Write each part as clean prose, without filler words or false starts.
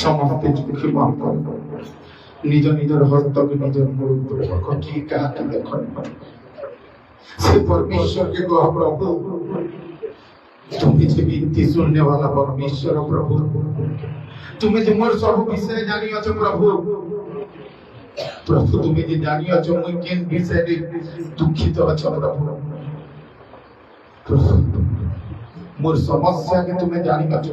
ସମସ୍ତେ ଚୋଖି ବନ୍ଦ କରି ନିଜ ନିଜର ହସ୍ତକୁ ନିଜର ମୁଣ୍ଡ ଉପରେ ରଖି କାହାକୁ ଦେଖନି। से परमेश्वर के कह प्रभु तुम्हें जे विनती सुनने वाला परमेश्वर प्रभु तुम्हें जे मोर सब विषय जानी अछ प्रभु प्रभु तुम्हें जे जानी अछ मुई केन विषय रे दुखित अछ प्रभु मोर समस्या के तुम्हें जानी अछ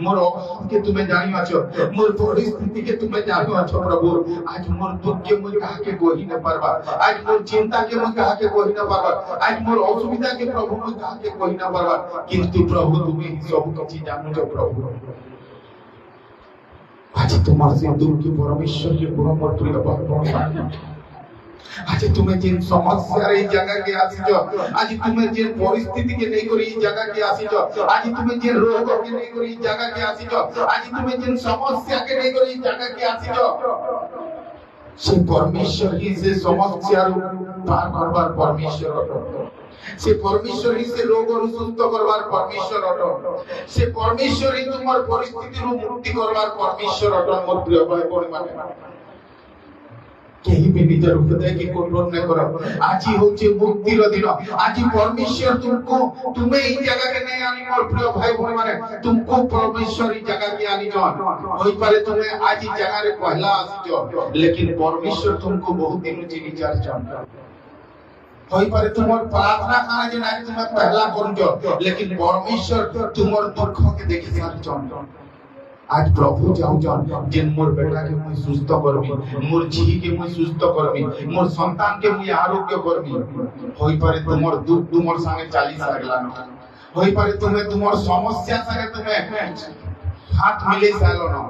मोर अभाव के तुम्हें जानी अछ मोर परिस्थिति के तुम्हें जानी अछ प्रभु आज मोर दुख के मुई कहा के कोही न परबा आज मोर चिंता के मुई कहा के कोही न परबा आज मोर असुविधा के प्रभु मुई कहा के कोही न परबा किंतु प्रभु तुम्हें ही सब किछि जानो छ प्रभु आज तुम्हार से दूर के परमेश्वर के गुण मोर प्रिय बाबा आज तुम्हें जिन समस्या रे जगह के आसी जो आज तुम्हें जिन परिस्थिति के नहीं करी जगह के आसी जो आज तुम्हें जिन रोग के नहीं करी जगह के आसी जो आज तुम्हें जिन समस्या के नहीं करी जगह के आसी जो से परमेश्वर ही से समस्या पार करवार परमेश्वर से परमेश्वर ही से रोग रु सुस्थ करवार परमेश्वर अट से परमेश्वर ही तुम्हार परिस्थिति रु मुक्ति करवार परमेश्वर अट मोर प्रिय भाई बहन माने केही भी निजर हृदय की कोटोर न करो आज ही होचे मुक्ति रो दिन आज ही परमेश्वर तुमको तुम्हें ई जगह के नहीं आनी मोर प्रिय भाई बहन माने तुमको परमेश्वर ई जगह के आनी जन होई पारे तुम्हें आज ही जगह रे पहला आसी जो लेकिन परमेश्वर तुमको बहुत दिन चिनी चार जन होई पारे तुमर प्रार्थना खाना जे आज तुम्हें पहला करू जो लेकिन परमेश्वर तुमर दुख के देखि सार जन आज प्रभु जाऊ जान जिन मोर बेटा के मुई सुस्थ करबी मोर झी के मुई सुस्थ करबी मोर संतान के मुई आरोग्य करबी होई पारे तुमर दुख तुमर संगे चाली सागला न होई पारे तुम्हें तुमर समस्या संगे तुम्हें हाथ मिले सालो न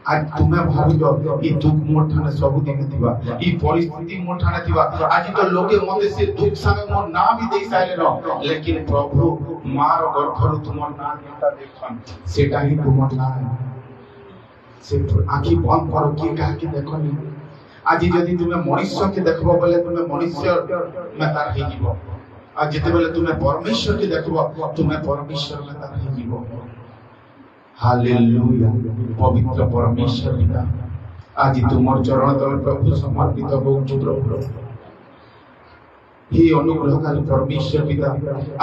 आज तुम्हें भाबी जो ई दुख मोर ठाने सब दिन दिबा ई परिस्थिति मोर ठाने दिबा आज तो लोगे मते से दुख संगे मोर नाम भी देई साइले न लेकिन प्रभु मार गर्भरु तुमर नाम देता देखन सेटा ही तुमर नाम से आखि बंद करो कि कहा कि देखनी आज यदि तुम्हें मनुष्य के देखबो बोले तुम्हें मनुष्य में तार हे जीवो आज जते बोले तुम्हें परमेश्वर के देखबो तुम्हें परमेश्वर में तार हे जीवो हालेलुया पवित्र परमेश्वर पिता आज तुमर चरण तले प्रभु समर्पित होउछु प्रभु हे अनुग्रहकारी परमेश्वर पिता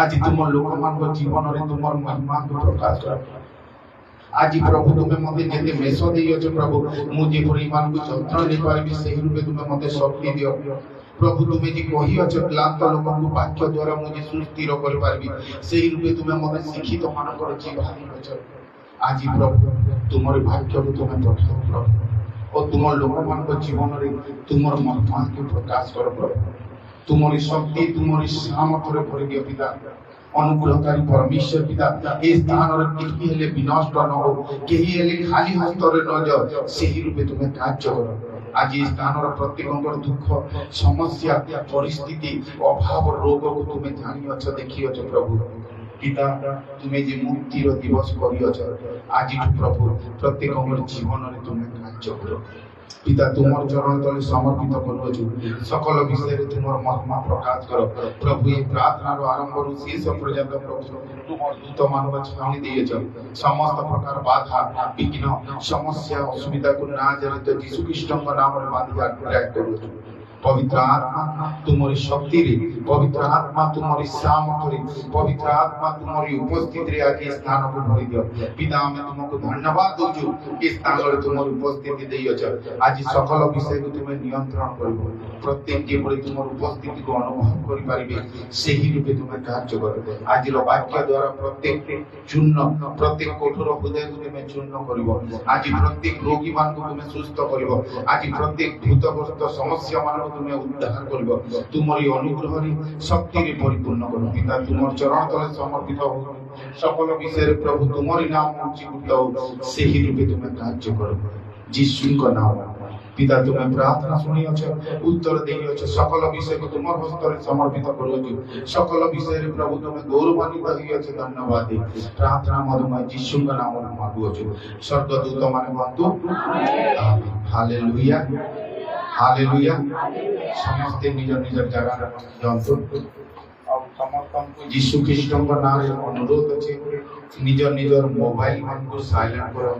आज तुम लोक मान जीवन रे तुमर महिमा को प्रकाश कर आज प्रभु तुम्हें मते जेते मेष देइयो छ प्रभु मु जे परिमान को जंत्र नै पारिबी सेहि रूपे तुम्हें मते शक्ति दियो प्रभु तुम्हें जे कहि अछ क्लांत लोक को वाक्य द्वारा मु जे सुस्थिर कर पारिबी सेहि रूपे तुम्हें मते शिक्षित मान कर जीवन अछ आज प्रभु तुमर भाग्य को तुम्हें पठाओ प्रभु और तुमर लोक मान को जीवन रे तुमर महिमा को प्रकाश कर प्रभु तुम्हारी शक्ति तुम्हारी सामर्थ्य रे भरि दियो पिता अनुग्रहकारी परमेश्वर पिता ए स्थान रे केही हेले विनष्ट न हो केही हेले खाली हस्त रे न जाओ सेही रूपे तुम्हें कार्य करो आज ए स्थान रे प्रत्येककर दुख समस्या परिस्थिति अभाव रोग को तुम्हें जानि अछ देखि अछ प्रभु पिता तुम्हें जे मुक्ति रो दिवस करि अछ आज प्रभु प्रत्येककर जीवन रे तुम्हें कार्य करो पिता तुमर चरण तले समर्पित करूछु सकल विषय रे तुमर महिमा प्रकाश करो प्रभु ये प्रार्थना रो आरंभ रु शेष पर्यंत प्रभु तुमर दूत मानव छाउनी दिएछ समस्त प्रकार बाधा विघ्न समस्या असुविधा को नाजरित यीशु ख्रीष्ट नाम रे बांधी आज्ञा करूछु पवित्र आत्मा तुम्हारी शक्ति रे पवित्र आत्मा तुम्हारी सामर्थ्य रे पवित्र आत्मा तुम्हारी उपस्थिति रे आज स्थान को भरि दियो पिता मैं तुमको धन्यवाद दोछु इस स्थान रे तुम्हारी उपस्थिति देइयो छ आज सकल विषय को तुम्हें नियंत्रण करबो प्रत्येक जे परि तुम्हारी उपस्थिति को अनुभव करि पारिबे सेही रूपे तुम्हें कार्य करबो आज रो वाक्य द्वारा प्रत्येक चूर्ण प्रत्येक कठोर हृदय को तुम्हें चूर्ण करबो आज प्रत्येक रोगी मान को तुम्हें सुस्थ करबो आज प्रत्येक भूतग्रस्त समस्या मान तुम्हें उद्धार करबो तुम्हारी अनुग्रह रे शक्ति रे परिपूर्ण करो पिता तुमर चरण तले समर्पित हो सकल विषय रे प्रभु तुम्हारी नाम उच्चीकृत हो सेही रूपे तुम्हें कार्य करो यीशु का नाम पिता तुम्हें प्रार्थना सुनी अछ उत्तर देई अछ सकल विषय को तुमर हस्त रे समर्पित करू सकल विषय रे प्रभु तुम्हें गौरवान्वित होई अछ धन्यवाद दे प्रार्थना मधुमय यीशु का नाम में मांगू अछ स्वर्गदूत माने कहतु आमीन हालेलुया हालेलुया समस्त निज निज जगह जानतो समस्त को यीशु ख्रीस्ट नाम रे अनुरोध अछि निज निजर मोबाइल मन को साइलेंट करो।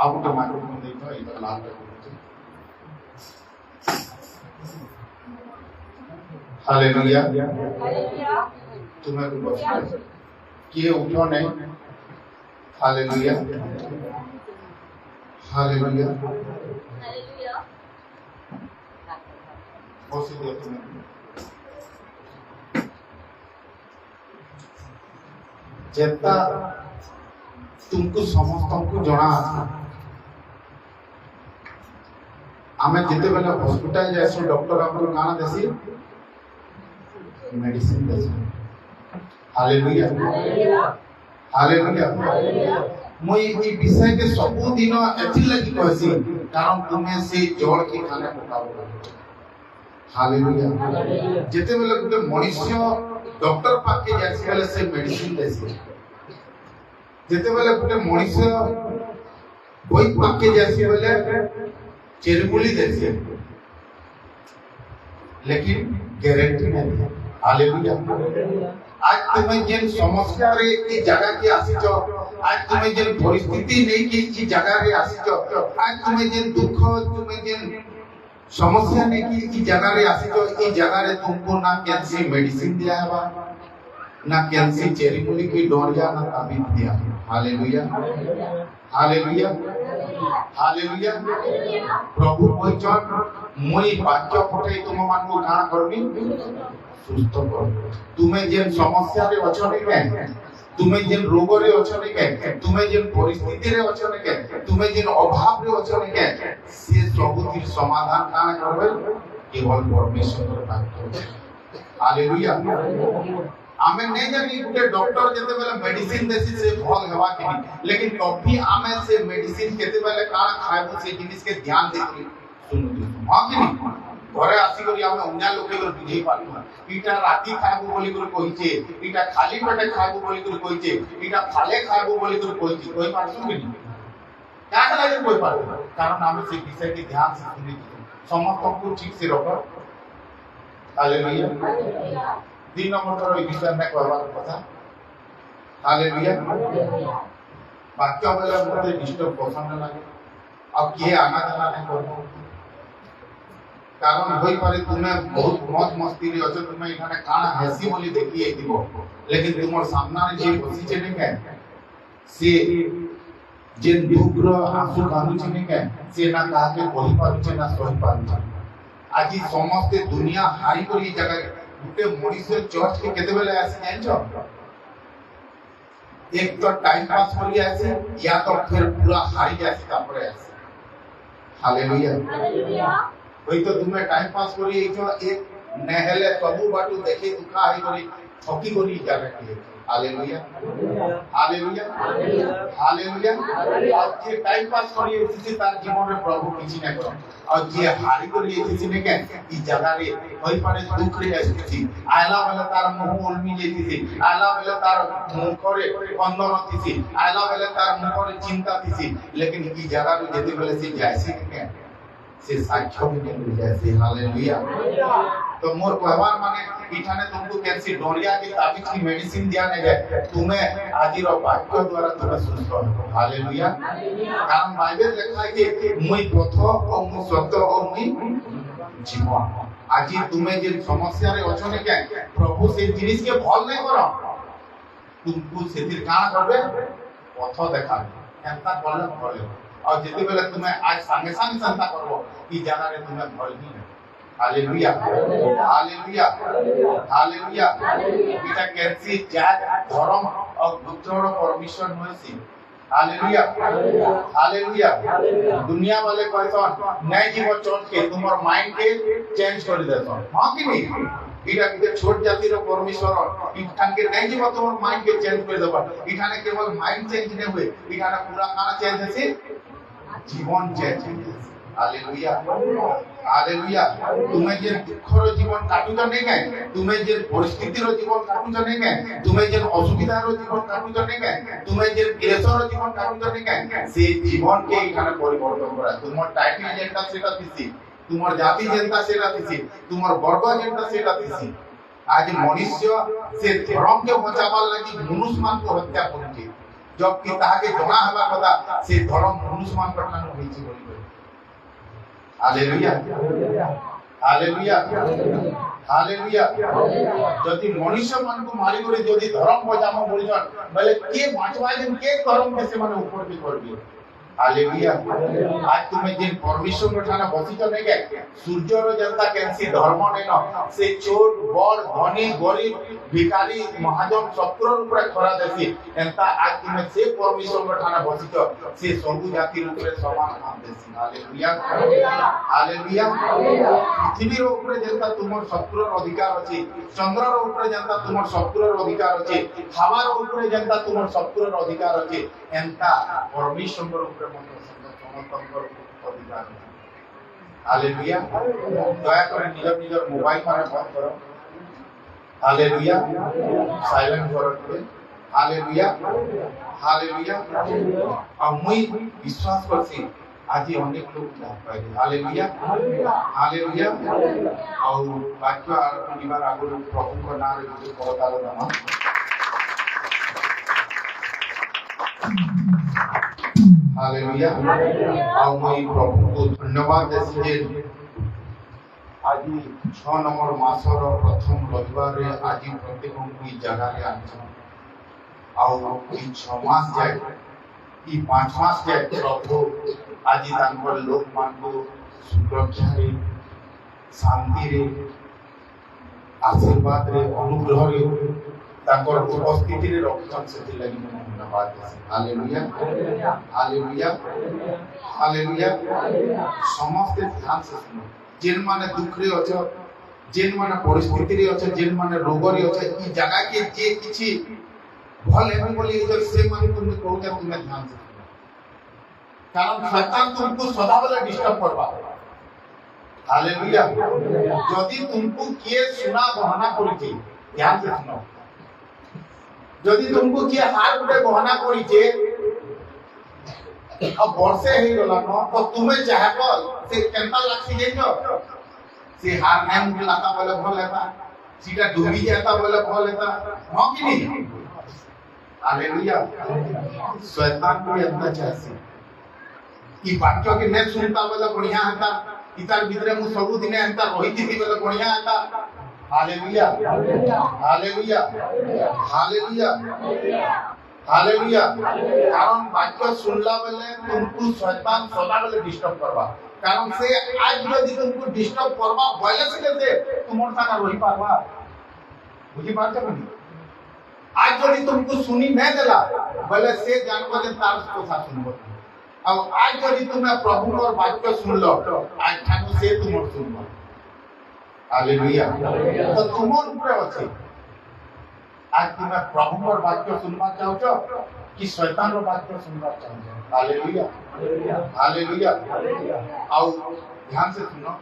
आप तो माइक्रोफोन देखो इधर लाल करो। हालेलुया हालेलुया तुम्हें को बस किए उठो नहीं। हालेलुया हालेलुया हालेलुया बस दो तुम्हें जेता तुमको समस्त को जଣା आमे जेते बेला हॉस्पिटल जासु डॉक्टर आपको काना देसी मेडिसिन देसी। हालेलुया हालेलुया मुई ई विषय के सब दिन एथि लगी कहसी कारण तुम्हें से जड़ के खाने पकाबो। हालेलुया जेते बेला गुटे मनुष्य डॉक्टर पाक के जासी बेला से मेडिसिन देसी। जेते बेला गुटे मनुष्य कोई पाक के जासी बेला चेरमुली देसी लेकिन गारंटी नहीं। हालेलुया आज तुम्हें जिन समस्या रे ई जगह के आसीचो आज तुम्हें जिन परिस्थिति नहीं कि ई जगह रे आसीचो आज तुम्हें जिन दुख तुम्हें जिन समस्या नहीं कि ई जगह रे आसीचो ई जगह रे तुमको ना कैंसी मेडिसिन दिया है ना कैंसी चेरीमुली की डोरिया ना ताबीज दिया। हालेलुया हालेलुया हालेलुया प्रभु कहचन मुई वाक्य पठे तुम मान को काना करबी सुस्त कर। तुम्हें जेन समस्या रे अछो नै के तुम्हें जेन रोग रे अछो नै के तुम्हें जेन परिस्थिति रे अछो नै के तुम्हें जेन अभाव रे अछो नै के से सबुतिर समाधान काना करबे केवल परमेश्वर वाक्य। हालेलुया आमे नै जानी गुटे डॉक्टर जते बेले मेडिसिन देसी से भल हेबा के लेकिन कभी आमे से मेडिसिन केते बेले काना खाइबो से जिनिस के ध्यान देके सुनु हां कि नहीं घरे आसी करी आमे उन्या लोके को बुझै पालु इटा राती खाइबो बोली कर कहिचे इटा खाली पेटे खाइबो बोली कर कहिचे इटा फाले खाइबो बोली कर कहिचे कोई पाछू कि नहीं का लागे कोई पाछू कारण आमे से विषय के ध्यान से सुनि समस्त को ठीक से रखो। हालेलुया तीन नंबर पर ई विषय में कहबार कथा। हालेलुया वाक्य बेला मते डिस्टर्ब पसंद लागे अब के आना जाना नहीं करबो कारण होई पारे तुम्हें बहुत मौज मस्ती रे अछ तुम्हें इखाने काना हसी बोली देखि आइदिबो लेकिन तुमर सामना रे जे बसी छे ने से जे दुख रो आंसू कांदु छे ने से ना कहा के कहि पारु छे ना सही पारु छे। आज समस्त दुनिया हारी करी जगह गुटे मनुष्य चर्च के केते बेले आसी जानछो एक तो टाइम पास करी आसी या तो फिर पूरा हारी जासी तापरे आसी। हालेलुया हालेलुया वही तो तुम्हें टाइम पास करी जो एक नहले सबु बाटू देखे दुखा आई करी थकी करी जावे के। हालेलुया हालेलुया हालेलुया और जे टाइम पास करी इसी तार जीवन रे प्रभु किछि नै कर और जे हारी करी इसी ने के ई जगह रे होई पारे दुख रे आसी आइला बेले तार मुंह उल्मी जेतिसी आइला बेले तार मुंह करे बंधन थिसी आइला बेले तार मुंह करे चिंता थिसी लेकिन ई जगह रे जेते बेले से जायसी के से साक्ष्य में मिल जाए। हालेलुया तो मोर कहवार माने इठाने तुमको कैंसी डोरिया की ताबीज की मेडिसिन दिया नहीं जाए तुम्हें आज रो वाक्य द्वारा तुम्हें सुस्त हो। हालेलुया कारण बाइबल लिखा है कि मुई पथ और मुई सत्य और मुई जीवन। आज तुम्हें जे समस्या रे अछो ने के प्रभु से जिनिस के भल नहीं करो तुमको सेतिर काना करबे पथ देखाबे केनता करले भले और जेते बेले तुम्हें आज संगे संग चिंता करबो ई जगह रे तुम्हें भल ही नहीं। हालेलुया हालेलुया हालेलुया इटा कैंसी जात धर्म और गोत्र परमिशन होसी। हालेलुया हालेलुया दुनिया वाले कहसन नहीं जीव चर्च के तुमर माइंड के चेंज कर देसन हां कि नहीं इटा के छोट जाति रो परमेश्वर इठान के नहीं जीव तुमर माइंड के चेंज कर देबा इठाने केवल माइंड चेंज नहीं हुए इठाने पूरा काना चेंज है जीवन चेंज। हालेलुया हालेलुया तुम्हें जे दुखर जीवन काटुछ नहीं के तुम्हें जे परिस्थिति रो जीवन काटुछ नहीं के तुम्हें जे असुविधा रो जीवन काटुछ नहीं के तुम्हें जे क्लेश रो जीवन काटुछ नहीं के से जीवन के इखाने परिवर्तन करा तुमर टाइटल जेटा सेटा दिसी तुमर जाति जेंता सेटा थिसी तुमर वर्ग जेंता सेटा थिसी आज मनुष्य से धर्म के बचावार लगी मनुष्य मान को हत्या करूचे जबकि ताके जणा हवा कथा से धर्म मनुष्य मान कठान होईची बोली हालेलुया हालेलुया हालेलुया जदि मनुष्य मान को मारी करे जदि धर्म बचामा बोलिछन बोले के बांचवा दिन के धर्म के से माने ऊपर भी करबी हालेलुया आज तुम्हें जिन परमेश्वर ठाना बसी तो नहीं के सूर्य रो जनता कैंसी धर्म ने न से छोट बड़ धनी गरीब भिखारी महाजन सबकर ऊपर खरा देसी एंता आज तुम्हें से परमेश्वर ठाना बसी तो से सब जाति ऊपर समान काम देसी हालेलुया हालेलुया पृथ्वी रो ऊपर जनता तुमर सबकर अधिकार अछि चंद्र रो ऊपर जनता तुमर सबकर अधिकार अछि हवा रो ऊपर जनता तुमर सबकर अधिकार अछि एंता परमेश्वर ऊपर अधिकार हालेलुया दया कर निजर निजर मोबाइल माने बंद करो हालेलुया साइलेंट करो हालेलुया हालेलुया और मुई विश्वास करसी आज अनेक लोग जान पाए हालेलुया हालेलुया और वाक्य परिवार आगु प्रभु को नाम रे कहतालो दामा हालेलुया और मैं प्रभु को धन्यवाद देसी आज 6 नंबर मासर प्रथम रविवार रे आज प्रत्येक को ई जगह रे आछन और ई 6 मास जाय ई 5 मास जाय प्रभु आज तांकर लोक मान को सुरक्षा रे शांति रे आशीर्वाद रे अनुग्रह रे तांकर उपस्थिति रे रखन से लागि धन्यवाद देसी हालेलुया हालेलुया हालेलुया समस्त ध्यान से सुनो जिन माने दुख रे अछ जिन माने परिस्थिति रे अछ जिन माने रोग रे अछ ई जगह के जे किछि भल हेबे बोली जे से मन तुम कहूते तुम ध्यान से सुनो कारण शैतान तुमको सदा बेला डिस्टर्ब करबा हालेलुया यदि तुमको किए सुना बहाना करिछि ध्यान से सुनो यदि तुमको किए हार गुटे बहाना करिछे अब वर्षे हे गला न तो तुम्हें चाहबो से केनता लागसी जेनो से हार नाम मुझे लाता बोले भल लेता सीधा डूबी जाता बोले भल लेता हां कि नहीं हालेलुया शैतान को अंदर चाहसी ई वाक्य के ने सुनता बोले बढ़िया हता इतार भीतर मु सब दिन अंता रहिति बोले बढ़िया हता हालेलुया हालेलुया हालेलुया हालेलुया कारण वाक्य सुनला बेले तुमको शैतान सदा बेले डिस्टर्ब करबा कारण से आज यदि तुमको डिस्टर्ब करबा बोले से तुमर साथ रही पारबा बुझी पारछ नहीं आज यदि तुमको सुनी नहीं देला बोले से जानबो जे तार को साथ सुनबो अब आज यदि तुम प्रभु और वाक्य सुन लो आज ठानु से तुम सुनबो हालेलुया तो तुमर ऊपर अछि आज तुम प्रभु और वाक्य सुनबा चाहो छो कि शैतान रो वाक्य सुनबा चाहो छो हालेलुया हालेलुया और ध्यान से सुनो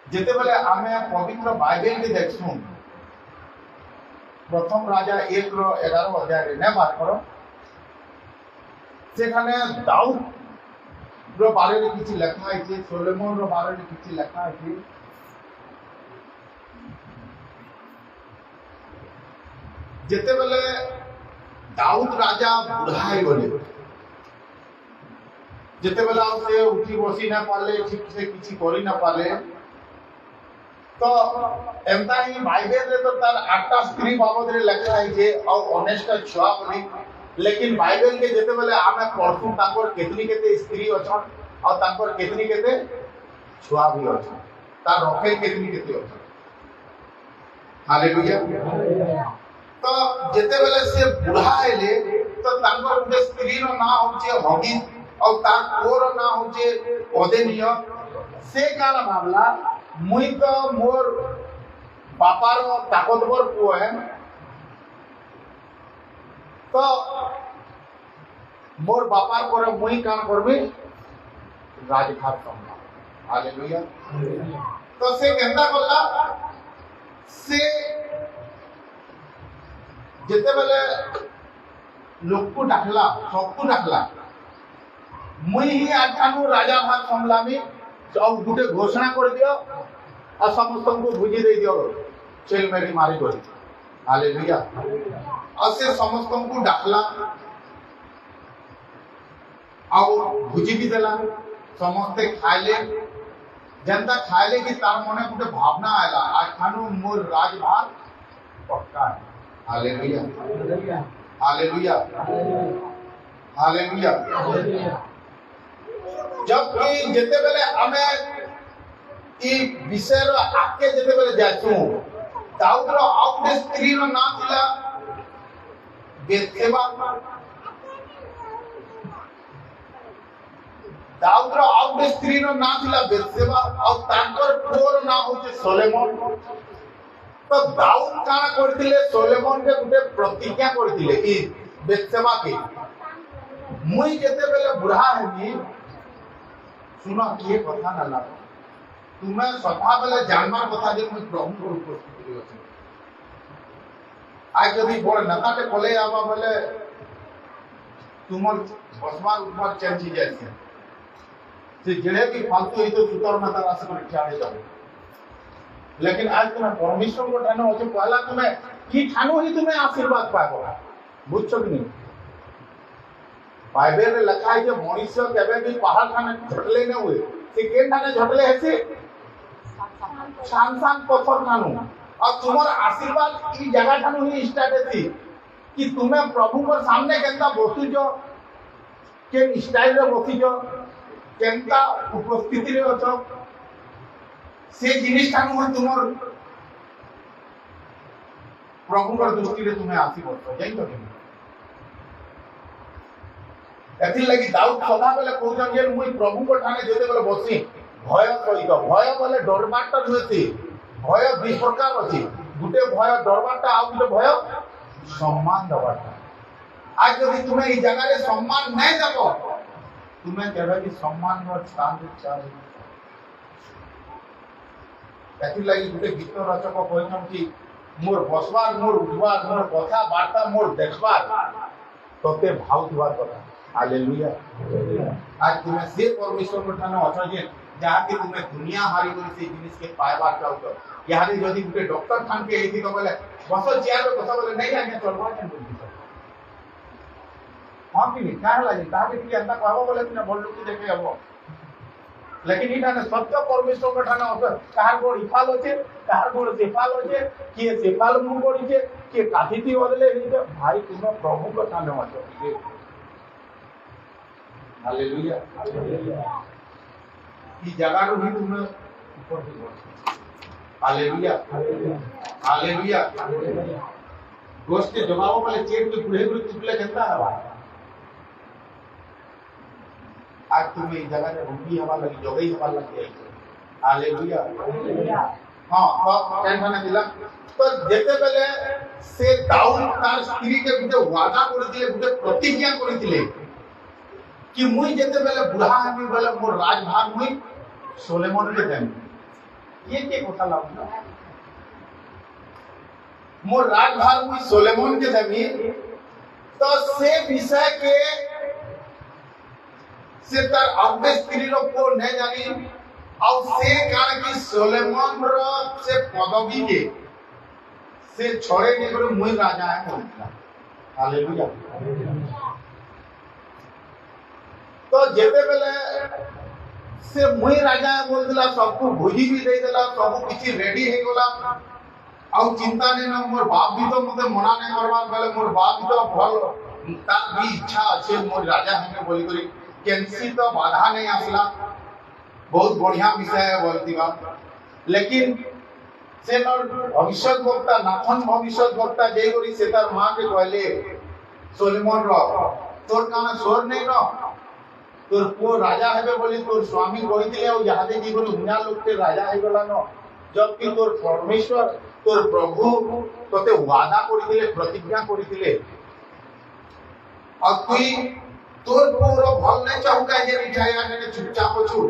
जेते बेले आमे पवित्र बाइबल के देखसु प्रथम राजा 1 रो 11 अध्याय रे ने बात करो सेखाने दाऊद रो बारे में किछि लिखा है सोलोमन रो बारे में किछि लिखा है जेते बेले दाऊद राजा बुढ़ा है बोले जेते बेले से उठी बसी ना पाले ठीक से किछि करि ना पाले तो एमता ही बाइबल रे तो तार 8टा स्त्री बाबद रे लिखा है जे और 19टा छुआ बोली लेकिन बाइबल के जेते बेले आमे पढ़थु ताकर केतनी केते स्त्री अछन और ताकर केतनी केते छुआ भी अछन तार रखे केतनी केते अछन हालेलुया तो जेते बेले से बुढ़ा आइले तो ताकर उठे स्त्री रो ना होचे हगी और तार कोर ना होचे ओदेनिय से काला भाबला मुई तो मोर बापार ताकतवर पुओ है तो मोर बापार पर मुई काम करबे राजघाट संभाल हालेलुया तो से केंदा बोला से जेते बेले लोक डाकला सबको डाकला मुई ही आठानु राजा भाग संभलामी सब गुटे घोषणा कर दियो आ समस्त को बुझी दे दियो छेल मेरी मारी कर हालेलुया और से समस्त को डाकला आ बुझी भी देला समस्ते खाइले जनता खाइले कि तार मने गुटे भावना आयला आज खानु मोर राजभार पक्का है हालेलुया हालेलुया हालेलुया जब कि जेते बेले हमें ई विषय रो आके जेते बेले जाचू दाऊद रो आउटे स्त्री रो नाम थिला बेतसेबा दाऊद रो आउटे स्त्री रो नाम थिला बेतसेबा और तांकर पुओर नाम होचे सोलोमन तो दाऊद काना करथिले सोलोमन के गुटे प्रतिज्ञा करथिले ई बेतसेबा के मुई जेते बेले बुढ़ा हेमी सुनो ये कथा ना लाग तुम्हें सदा बेले जानमार कथा जे मुई प्रभु को उपस्थित अछि आज यदि बड़ नेता के कोले आबा बेले तुमर बसमार ऊपर चेंज जाय से जेड़े भी फालतू है तो सुतर नेता रास कर ठाड़े जाओ लेकिन आज तुम्हें परमेश्वर को ठानो अछि पहला तुम्हें की ठानो ही तुम्हें आशीर्वाद पाबो बुझछो कि नहीं बाइबल में लिखा है कि मनुष्य केबे भी पहाड़ खाने झटले न हुए से के खाने झटले है से शान पत्थर खानु और तुम्हारा आशीर्वाद ई जगह खानु ही स्टार्ट थी कि तुम्हें प्रभु को सामने केंता बसु जो के स्टाइल रे बसि जो केंता उपस्थिति रे अछो से जिनिस खानु तुमर प्रभु को दृष्टि रे तुम्हें आशीर्वाद जाई तो एथि लगी दाऊद सदा बेले कहउछन जे मुई प्रभु को ठाने जेते बेले बसी भय सहित भय बोले डरबाटा नथि भय दि प्रकार अछि गुटे भय डरबाटा आ गुटे भय सम्मान दबाटा आज यदि तुम्हें ई जगह रे सम्मान नै देबो तुम्हें केबे भी सम्मान रो स्थान रे चाहे एथि लगी गुटे गीत रचक कहछन कि मोर बसबार मोर उठबार मोर कथा वार्ता मोर देखबार तोते भाव दिवार कथा हालेलुया आज तुम्हें से परमेश्वर को ठानो अछ जे जहाँ के तुम्हें दुनिया हारी गई से जिनिस के पाएबार चाहतो यानी यदि गुटे डॉक्टर खान के एथि तो बोले बस चेयर पे बस बोले नहीं आगे चलवा के बोल हां कि नहीं काहे लागे ताके कि अंता कहबो बोले कि बोल लोग देखे हबो लेकिन इटा ने सत्य परमेश्वर को ठानो अछ कार गोड़ इफाल होचे कार गोड़ सेफाल होचे कि सेफाल मुंह गोड़ी छे कि काठीती बदले भाई तुम्हें प्रभु को ठानो अछ हालेलुया ई जगह रो ही तुम ऊपर भी हालेलुया हालेलुया दोस्त के जवाब वाले चेट के बुढ़े बुढ़े टुकले कहता है भाई आज तुम्हें ई जगह रे रुकी हवा लगी जगई हवा लगी हालेलुया हां तो टेंशन दिला तो जेते बेले से दाऊद तार स्त्री के गुटे वादा करथिले गुटे प्रतिज्ञा करथिले कि मुई जेते बेले बुढ़ा हमी बेले मोर राजभाग मुई सोलोमन के देम ये के कथा लागला मोर राजभाग मुई सोलोमन के देमी तो से विषय के से तार अपने स्त्री रो को नहीं जानी और से कारण कि सोलोमन रो से पदवी के से छोड़े के करे मुई राजा है हालेलुया तो जेते बेले से मुई राजा बोल दिला सबको भोजी भी दे देला सब किछि रेडी हे गोला आ चिंता नै न मोर बाप भी तो मते मना नै करबार बेले मोर बाप भी तो भल तार भी इच्छा আছে मोर राजा हमें बोली करी केंसी तो बाधा नहीं आसला बहुत बढ़िया विषय है बोलती बात लेकिन से नर भविष्य वक्ता नाथन भविष्य वक्ता जे करी से तार मां के कहले सोलोमन रो तोर काना स्वर नहीं रो तोर को राजा हेबे बोली तोर स्वामी कहिथिले और यादे जीवन हुना लोक के राजा हे गला न जबकि तोर परमेश्वर तोर प्रभु तोते वादा करिथिले प्रतिज्ञा करिथिले और तुई तोर पूरा भल नहीं चाहूका जे रिठाया ने चुपचाप छु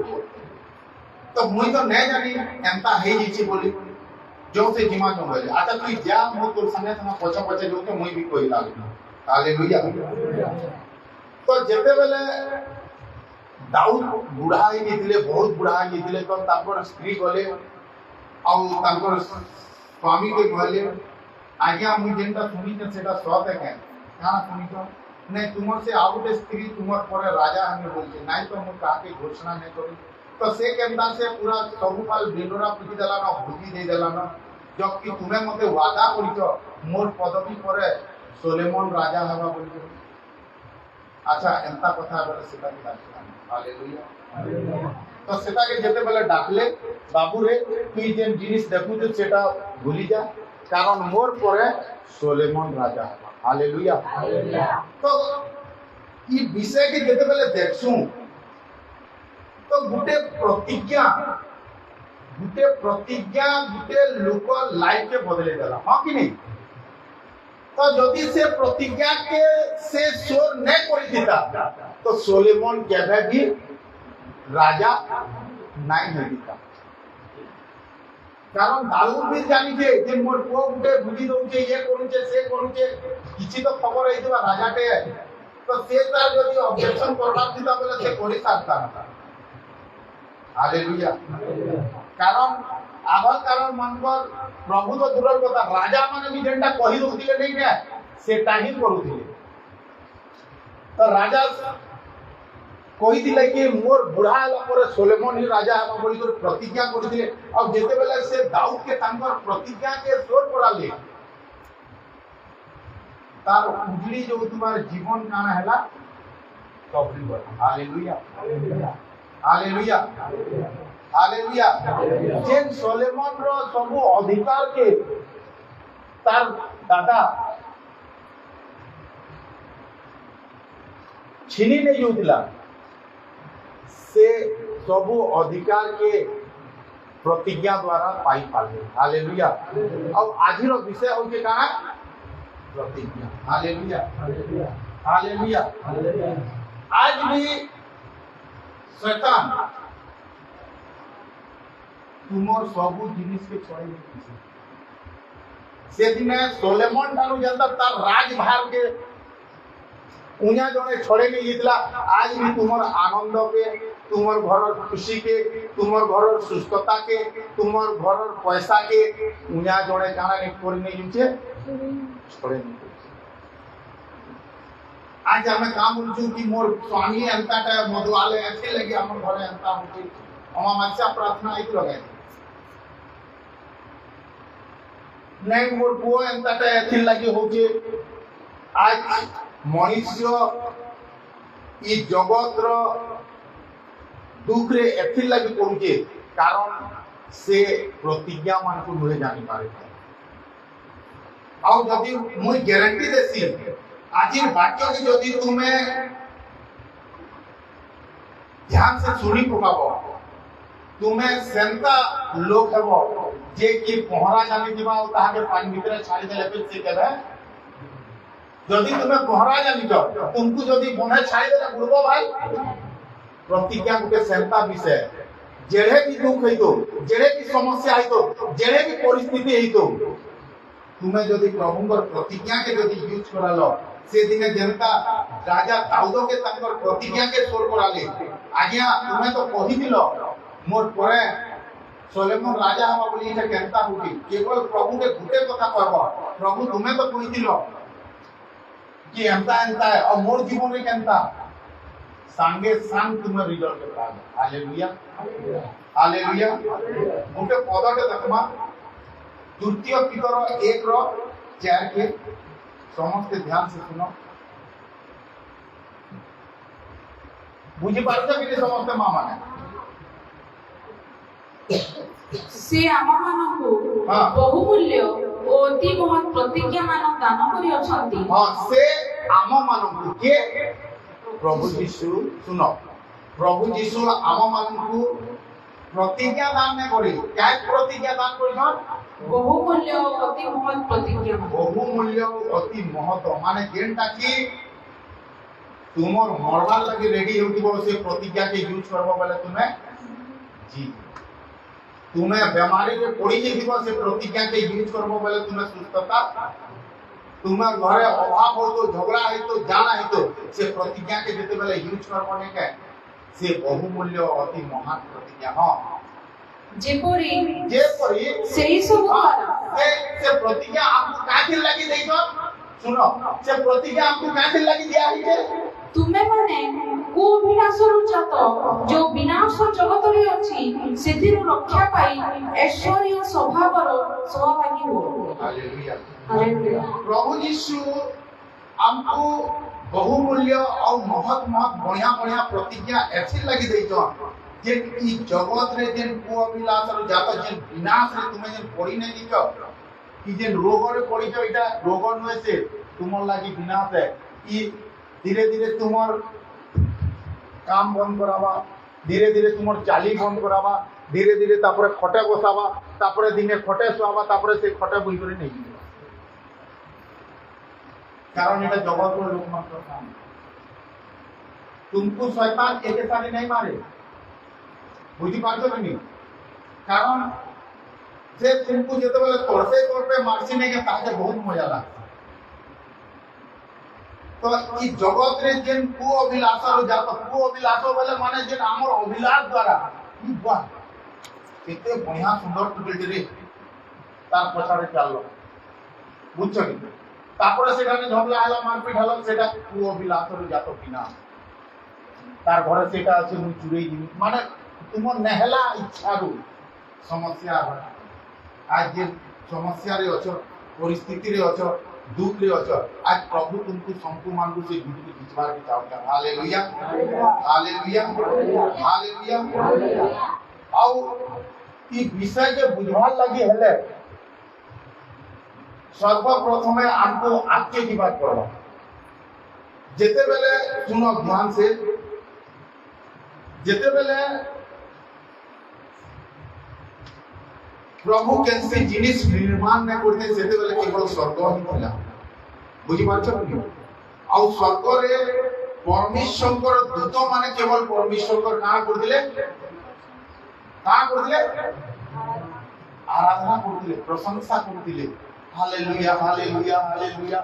तो मुई तो नहीं जानी एंता हे जीची बोली जो से जिमा जो बोले अच्छा तुई जा मो तोर संगे संगे पछा पछा जो के मुई भी कोई लाग हालेलुया तो जेते बेले दाऊद बुढ़ा ही गए बहुत बुढ़ा ही गए तो तापर स्त्री गले आउर स्वामी के कहले आज्ञा मुझे जेनटा सुनी सेटा सत है क्या शुणी नहीं तुम से आउ गोटे स्त्री तुम पर राजा हमें बोलছে नहीं तो मुझे काके घोषणा नहीं करी तो से केनता से पूरा सब पाल बेलोरा पिटी देला ना भूजी दे देला ना जबकि तुम्हें मते वादा करितो मोर पदवी पर सोलेमन राजा हवा बोल अच्छा एंता कथा बोले सेटा की डाकला हालेलुया तो सेटा के जेते बेले डाकले बाबू रे तू जेन जिनिस देखु जे सेटा भूली जा कारण मोर पर सोलेमन राजा हालेलुया तो ई विषय के जेते बेले देखसु तो गुटे प्रतिज्ञा गुटे लोक लाइफ के बदले देला हां कि नहीं तो जदि से प्रतिज्ञा के से शोर नहीं करि दिता तो सोलेमन केबे भी राजा नहीं हो दिता कारण दाऊद भी जानी जे मोर पुओ गुटे बुझी दउचे ये करूचे से करूचे किछि तो खबर आइतबा राजाटे तो से तार जदि ऑब्जेक्शन करबा दिता बोले से करि सकता ना हालेलुया कारण आगर कारण मनकर प्रभु तो दूर कथा राजा माने भी जेंटा कहि दउतिले नहीं ने सेटा ही करूतिले तो राजा कहि दिले कि मोर बुढ़ा हला पर सोलेमन ही राजा हबा बोली कर प्रतिज्ञा करथिले अब जेते बेला से दाऊद के तांकर प्रतिज्ञा के जोर पड़ाले तार उजली जो तुम्हार जीवन काना हला कबरी बर हालेलुया हालेलुया हालेलुया जेन सोलेमन रो सब अधिकार के तार दादा छिनी नहीं होतिला से सब अधिकार के प्रतिज्ञा द्वारा पाई पाले हालेलुया अब आजिर विषय हो के काना प्रतिज्ञा हालेलुया हालेलुया आज भी शैतान तुमर सब जिनिस के छोड़े से दिन सोलेमन ठानु जनता तार राजभार के उन्या जने छोड़े नहीं जितला आज भी तुमर आनंद के तुमर घर खुशी के तुमर घर सुस्थता के तुमर घर पैसा के उन्या जने काना नहीं कोरी नहीं जुचे छोड़े नहीं आज हमें काम बोलछु कि मोर स्वामी अंताटा मधुआले ऐसे लगे हमर घरे अंता होची हम मनसा प्रार्थना एक लगाए नहीं मोर पुओ अंताटा ऐसे लगे होचे आज मनुष्य ई जगत रो दुख रे एथि लागि पहुचे कारण से प्रतिज्ञा मान को नुहे जानि पारे आउ जदि मुई गारंटी देसी आज वाक्य के जदि तुम्हें ध्यान से सुनी पकाबो तुम्हें सेंता लोक हेबो जे कि पहरा जानि दिबा ताहा के पानी भीतर छाड़ी देले फिर से केबे जदि तुम्हें पहरा जानी तो तुमको जदि बने छाई देला गुरबो भाई प्रतिज्ञा के सेंता विषय जेड़े भी दुख है तो जेड़े भी समस्या है तो जेड़े भी परिस्थिति है तो तुम्हें जदि प्रभु पर प्रतिज्ञा के जदि यूज करालो से दिने जनता राजा दाऊद के तंकर प्रतिज्ञा के सोर कराले आज्ञा तुम्हें तो कहि दिलो मोर परे सोलेमन राजा हवा बोली जे केनता होती केवल प्रभु के गुटे कथा कहबो प्रभु तुम्हें तो कहि दिलो कि एंता है और मोर जीवन में केंता सांगे सांग तुम्हें रिजल्ट के पास हालेलुया हालेलुया गुटे पद के देखमा द्वितीय पीतर 1 रो 4 के समस्त ध्यान से सुनो बुझी पारछो कि समस्त मां माने से आम मानकु बहुमूल्य ओ अति महत् प्रतिज्ञा मान दान करि अछंती हां से आम मानकु के प्रभु यीशु सुनो प्रभु यीशु आम मानकु प्रतिज्ञा दान ने करी क्या प्रतिज्ञा दान करी बहुमूल्य ओ अति महत् प्रतिज्ञा बहुमूल्य ओ अति महत् माने जेनटा की तुमर मरवा लगे रेडी होतिबो से प्रतिज्ञा के यूज करबो बोले तुम्हें जी तुम्हें बीमारी में पड़ी जेतिबो से प्रतिज्ञा के यूज करबो बोले तुम्हें सुस्थता तुम्हें घरे अभाव हो तो झगड़ा है तो जाना है तो से प्रतिज्ञा के जेते बेले यूज करबो ने के से बहुमूल्य अति महान प्रतिज्ञा हाँ ଯେପରି जेपरी ସେହି ସବୁ ଦ୍ୱାରା से प्रतिज्ञा आपको काहे लगी देइछो सुनो से प्रतिज्ञा आपको काहे लगी दिया है ତୁମେମାନେ କୁବିନାଶରୁ ଜାତ ଯୋଉ ବିନାଶ ଜଗତରେ ଅଛି ସେଥିରୁ ରକ୍ଷା ପାଇ ଐଶ୍ୱର୍ଯ୍ୟ ସ୍ୱଭାବର ସହଭାଗୀ ହୁଅ। Hallelujah hallelujah. प्रभु यीशु हमको बहुमूल्य और महत महत बढ़िया बढ़िया प्रतिज्ञा ऐसी लगी देइछो जे ई जगत रे जेन को अभिलाष रो जात जेन विनाश रे तुमे जेन पड़ी नै दिछो कि जेन रोग रे पड़ी छ इटा रोग नय से तुमर लागि विनाश है ई धीरे धीरे तुमर काम बंद करावा धीरे धीरे तुमर चाली बंद करावा धीरे धीरे तापरे खटे बसावा तापरे दिने खटे सुआवा तापरे से खटे बुई करे नै कारण এটা জগৎ रो लोक मात्र काम तुमको शैतान एके सारी नहीं मारे बुझी पारछो नहीं कारण से तुमको जेते बेले करते मारसी नहीं के ताके बहुत मजा लागता तो ई जगत रे जेन को अभिलाष रो जात को अभिलाष बोले माने जेन हमर अभिलाष द्वारा ई वाह केते बढ़िया सुंदर टुकड़ी रे तार पछारे चललो बुझछो कि तापरे सेटा ने झगड़ा हला मारपीट हला सेटा को अभिलाष रो जात बिना तार घरे सेटा আছে मु चुरई दिनी माने तुमर नेहला इच्छा रो समस्या आज जे समस्या रे अछो परिस्थिति रे अछो दुख रे अछो आज प्रभु तुमको संपू मान को से गुरु की विचार की चाहता हालेलुया हालेलुया हालेलुया और ई विषय के बुझवार लगी हेले सर्वप्रथमे हमको आके की बात करबा जेते बेले सुनो ध्यान से जेते बेले प्रभु कैसे जिनिस निर्माण ने करते सेते बेले केवल स्वर्ग ही थिला बुझी पारछो कि आ स्वर्ग रे परमेश्वर दूत माने केवल परमेश्वर का कर दिले आराधना कर दिले प्रशंसा कर दिले हालेलुया हालेलुया हालेलुया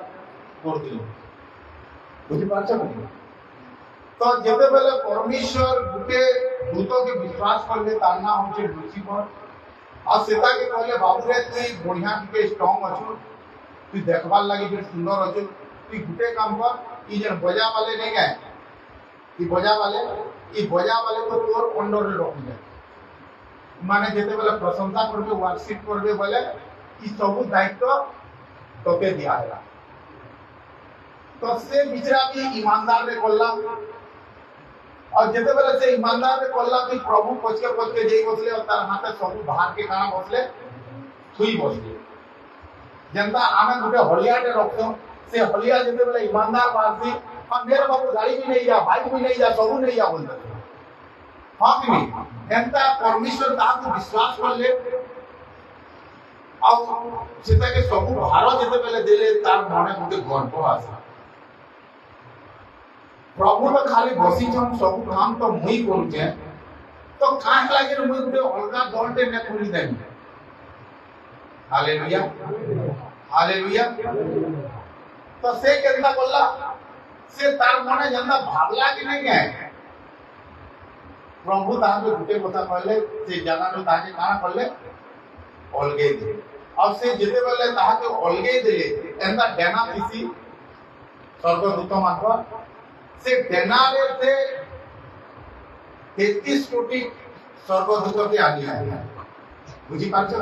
कर दिले बुझी पारछो कि तो जेते बेले परमेश्वर गुटे दूत के विश्वास करले तार नाम होचे लूसीफर आ सेता के कहले बाबू रे तू बढ़िया के स्ट्रांग अछु तू देखबार लागि जे सुंदर अछु तू गुटे काम कर ई जे बजा वाले नहीं गए ई बजा वाले तो तोर अंडर रे रख दे माने जेते बेले प्रशंसा करबे वर्शिप करबे बोले ई सब दायित्व तोके दिया है तो से बिचरा भी ईमानदार रे कोल्ला और जेते बेले से ईमानदार रे कोल्ला कि प्रभु पछ के जेई बसले और तार हाथे सब बाहर के काना बसले थुई बसले जनता आमे गुटे हलिया रे रखतो से हलिया जेते बेले ईमानदार बासी हम मेरे बाबू गाड़ी भी नहीं जा बाइक भी नहीं जा सब नहीं जा बोलते हां कि नहीं जनता परमेश्वर ता को विश्वास कर ले और सेता के सब भार जेते बेले देले तार मने गुटे गर्व आसा प्रभु तो खाली बसी छन सब काम तो मुई करूचे तो काहे लागे मुई गुटे अलगा दलटे ने खुली देन हालेलुया हालेलुया तो से केनता बोलला से तार मने जंदा भावला कि नहीं है प्रभु ताके गुटे কথা कहले से जानानो ताके काना करले अलगे दे और से जेते बेले ताके अलगे देले एंदा डेना थिसी स्वर्गदूत मानवा से डेनारे से 33 कोटी स्वर्गदूत के आगे आया बुझी पाछो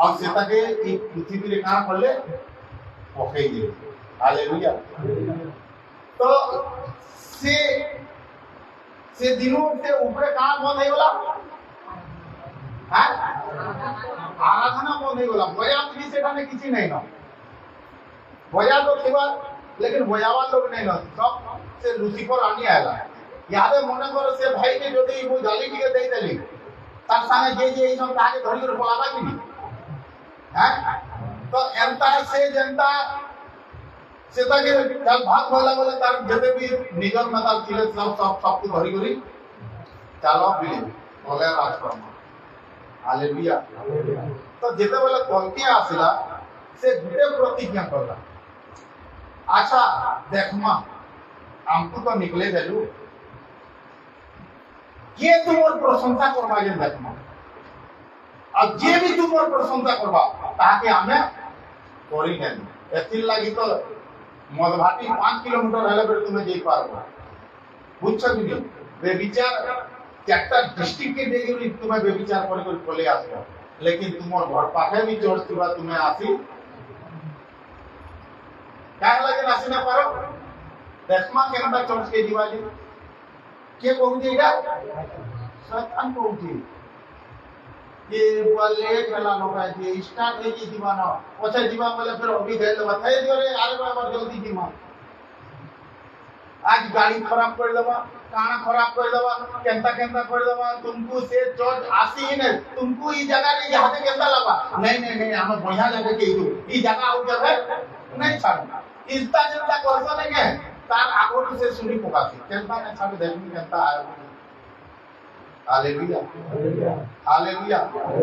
और सेता के ई पृथ्वी रे काना करले पकई दे हालेलुया तो से दिनों से ऊपर कहां बंद है बोला हां आराधना बंद है बोला बया भी सेटा ने किसी नहीं ना बया तो थिबा लेकिन बजावा लोग नहीं ना सब से लूसीफर आनी आला यादे मने कर से भाई के जदी मु गाली टिके देई देली तार संगे जे ई सब ताके धरि कर बोलाबा कि नहीं हैं तो एंता से जनता सेता के जब भाग होला बोले तार जते भी निगम माता थिले सब को धरि करी चलो बिले बोले राजकर्म हालेलुया तो जते बोले कलकी आसिला से गुटे प्रतिज्ञा करला अच्छा देखमा हमको तो निकले देलु କିଏ ତୁମର ପ୍ରଶଂସା କରବା ଯେ ଦେଖମା ଆଉ ଯିଏ ବି ତୁମର ପ୍ରଶଂସା କରବା ତାହାକେ ଆମେ କରିନେବୁ ଏଥିର୍ ଲାଗି ତ ମଦଭାଟି 5 କିଲୋମିଟର ହେଲେ ବେଲେ ତୁମେ ଯାଇ ପାରବ ବୁଝଛ କି ବେବିଚାର ଚାরটা ডিস্ট্রিক্ট কে দেখি তুমি বেবিচার করে করে চলে আসবে लेकिन तुमर घर पाखे भी चर्च थिबा तुमे आसी काहे लगे आसी ना पारो देखमा केनटा चर्च के दिवाली के कहू एटा शैतान कहू ये बोले खेला लोगा जे स्टार्ट हे जी दीवाना ओछे जीवा बोले फिर अभी दे देबा थाई दियो रे अरे बाबा जल्दी जीवा आज गाड़ी खराब कर देबा काना खराब कर देबा केंता केंता कर देबा तुमको से चर्च आसी ही नहीं तुमको ई जगह रे यहां केंता लगा नहीं नहीं नहीं हम बढ़िया जगह के ई जगह आउ जगह नहीं छाड़ इस्ता जनता करसो नहीं के तार आगोट से सुनी पकासी केंता ने छाड़ देखनी केंता आयो हालेलुया हालेलुया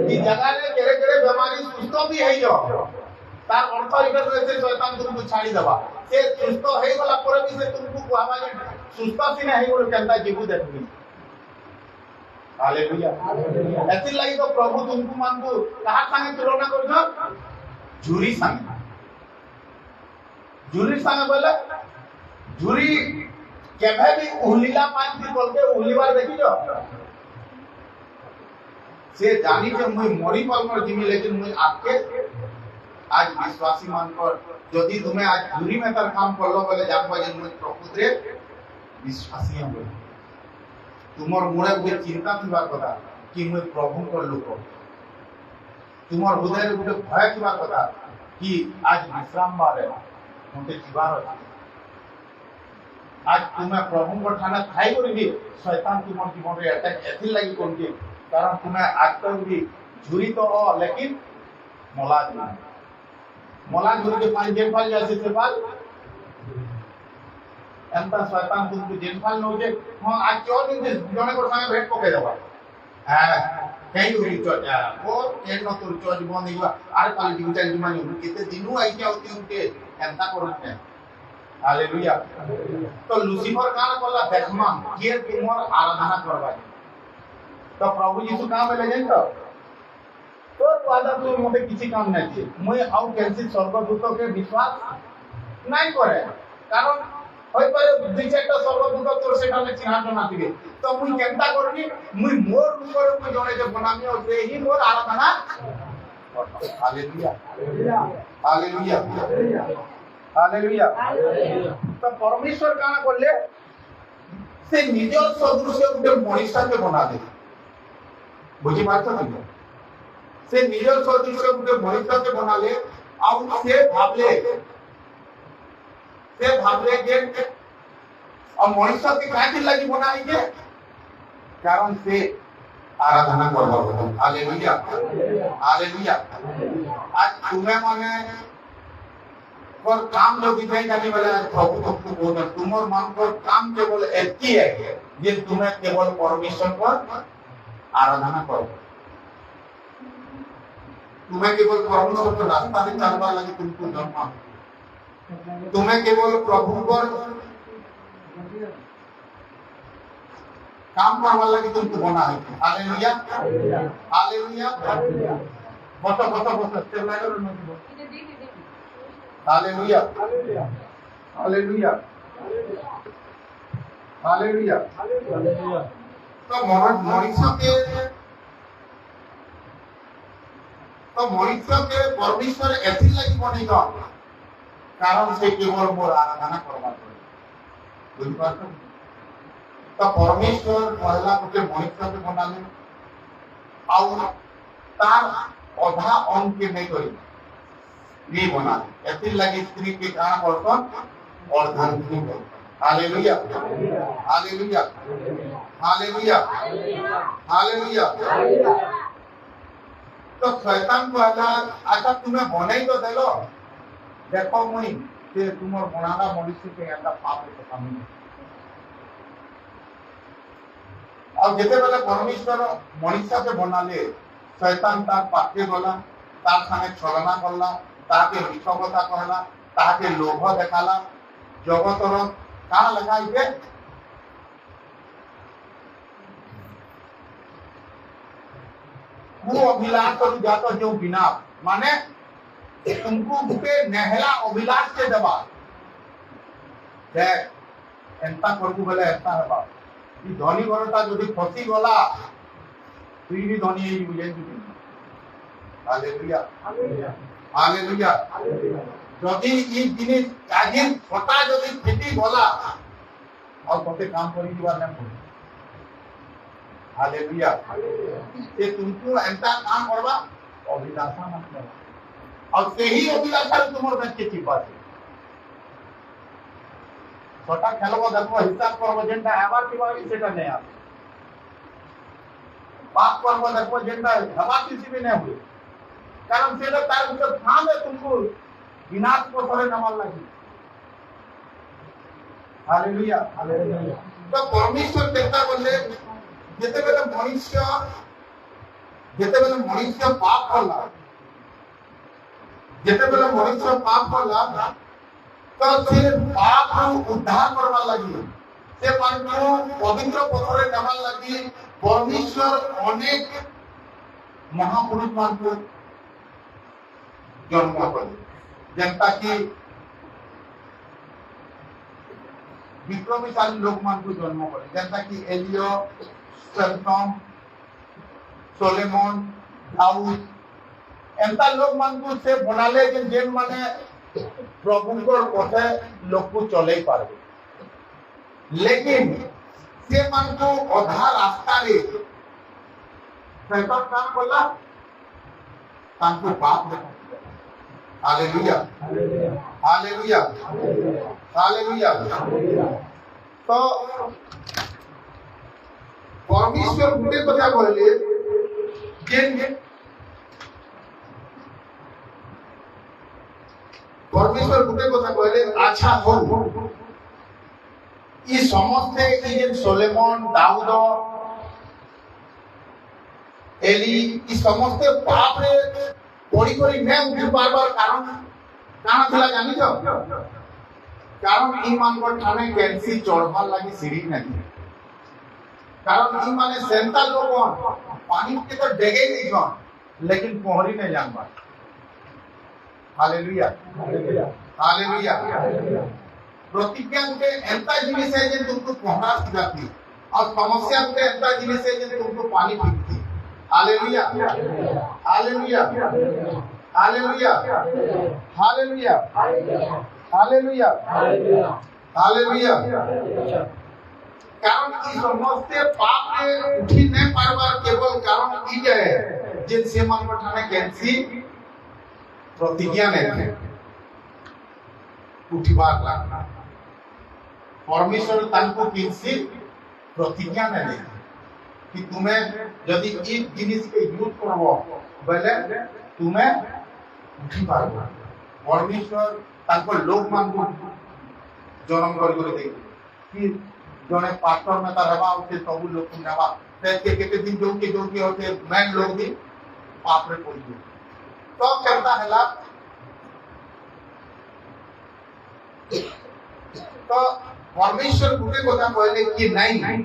ई जगह रे केरे केरे बीमारी सुस्त भी है जो तार अर्थ इधर से शैतान तुमको छाड़ी देबा से सुस्त है वाला पर भी से तुमको कहबा जे सुस्त सिना है बोल केंता जीवु देखबी हालेलुया एथि लागि तो प्रभु तुमको मानबो कहा संगे तुलना करछो झुरी संगे बोले झुरी केभे भी उहलीला पांती बोलके उहलीबार देखि जो से जानी के मुई मरी पालमर जिमी लेकिन मुई आपके आज विश्वासी मान पर यदि तुम्हें आज झुरी में तर काम करलो बोले जानबा जे मुई प्रकृति विश्वासी हम तुमर मुड़े गुटे चिंता थिबार कथा कि मुई प्रभु कर लोक तुमर हृदय रे गुटे भय थिबार कथा कि आज विश्राम बारे मते जीवार अछि आज तुम्हें प्रभु को ठाना खाई करबी शैतान तुमर जीवन रे अटैक एथि लागि कोनके कारण तुम्हें आज तक भी झुरी तो हो लेकिन मोला झुरी के पानी जेन फाल जासे से पाल एंता शैतान तुमको जेन फाल न होजे हां आज 4 दिन जने को संगे भेट पके देबा हां कई उरी चोट ओ एन न तोर चोट बंद हिवा आरे काल डिजिटल जुमानी केते दिनु आई के होती उनके एंता करते हालेलुया तो लूसीफर कान कोला देखमा के तुमर आराधना करबा तो प्रभु यीशु का बोले जान तो तोर वादा तो मते किछि काम नै छै मुई आउ कैंसिल स्वर्गदूत के विश्वास नै करे कारण होय पारे दुई चारटा स्वर्गदूत तोर सेटा में चिन्हाट ना दिबे तो मुई केनता करनी मुई मोर ऊपर मुई जणे जे बनामी और से ही मोर आराधना हालेलुया हालेलुया हालेलुया तो परमेश्वर काना करले से निज सदृश्य गुटे मनुष्य के बना दे बुझी पारछ कि से निज सदृश्य गुटे मनुष्य के बनाले आ से भाबले जे और मनुष्य के काहे लागि बनाई के कारण से आराधना करबा हालेलुया हालेलुया आज तुम्हें माने और काम जो विधेय जाने वाला प्रभु तुमको बोल तुमर मन को काम केवल एक ही है जे तुम्हें केवल परमेश्वर पर आराधना करो तुम्हें केवल परमेश्वर के रास्ता में चलवा लगे तुमको जन्म तुम्हें केवल प्रभु पर काम करवा लगे तुमको बना है हालेलुया हालेलुया बस चला करो हालेलुया हालेलुया हालेलुया तो मनुष्य के परमेश्वर एथि लागि बनेगा कारण से केवल मोर आराधना करबा बुझ पाछ तो परमेश्वर पहला के मनुष्य के बनाले आउ तार आधा अंग के नहीं करी नहीं बना एथि लागि स्त्री के कान करतन और धन नहीं कर हालेलुया हालेलुया हालेलुया हालेलुया तो शैतान कहला अच्छा तुम्हें बनाई तो देलो देखो मुई से तुमर बनाना मनुष्य के अंदर पाप के सामने अब जेते बेले परमेश्वर मनुष्य के बनाले शैतान तार पाके गला तार संगे छलना करला ताके मिछ कथा कहला ताके लोभ देखाला जगतर काना लगा इके कु अभिलाष करू जात जो बिना माने तुमको गुटे नेहला अभिलाष के देबा देख एंता करबू बेले एंता हेबा ई धनी घरटा जदी फसी गला तू भी धनी ही बुझे जुटी हालेलुया हालेलुया जदी ई जिनिस काजिन छोटा जदी फिटी गला और तोते काम करी दिवा नै पड़े हालेलुया ये तुमको एंता काम करबा अभिलाषा मत कर और सही अभिलाषा तुमर में के चिपा छे छोटा खेलबो देखो हिसाब करबो जेंटा आबार दिवा सेटा नै आ बात करबो देखो जेंटा हवा किसी भी नै हुए कारण सेटा तार ऊपर थाम है तुमको विनाश को थोड़े नमल लगी हालेलुया हालेलुया तो परमेश्वर कहता बोले जेतेबेले मनुष्य पाप करला जेतेबेले मनुष्य पाप करला तो से पाप को उद्धार करवा लगी से मानू पवित्र पथरे नमल लगी परमेश्वर अनेक महापुरुष मान को जन्म कले जनता की विक्रमशाली लोक मान को जन्म कले जनता की एलियो सैमसन सोलेमन दाऊद एंता लोक मान को से बनाले जेन माने प्रभुकर पथे लोक को चले पारबे लेकिन से मान को अधा रास्ता रे शैतान काम कला तांको पाप देखा हालेलुया हालेलुया हालेलुया तो परमेश्वर गुटे कथा कहले जेन परमेश्वर गुटे कथा कहले अच्छा हो ई समस्ते ई जेन सोलेमन दाऊद एली ई समस्ते पाप रे पड़ी करी नै उठी पारबार कारण काना थिला जानि छ कारण ई मानकर ठाने कैंसी चढ़बार लागि सीढ़ी नै कारण ई माने सेंता लोग पानी के तो डेगे नहीं छन लेकिन पहरी नहीं जानबा हालेलुया हालेलुया हालेलुया प्रतिज्ञा के एंता जिनिस है जे तुमको पहरा सिखाती और समस्या के एंता जिनिस है जे तुमको पानी पीती hallelujah hallelujah hallelujah hallelujah hallelujah hallelujah कारण की समस्ते पाप में उठी नहीं पारबार केवल कारण ई जे जिन से मन पठाने कैंसी प्रतिज्ञा नहीं थे उठीबार लागना परमेश्वर तांको किंसी प्रतिज्ञा नहीं दे कि तुम्हें यदि ई जिनिस के यूज करबो बेले तुम्हें उठी पारबो परमेश्वर तांको लोक मान को जन्म कर दे कि जने पास्टर में ता रबा उसे सब लोग नेबा ते के दिन जो के होते मैन लोग भी पाप रे पड़ी तो करता हैला तो परमेश्वर गुटे कथा कहले कि नहीं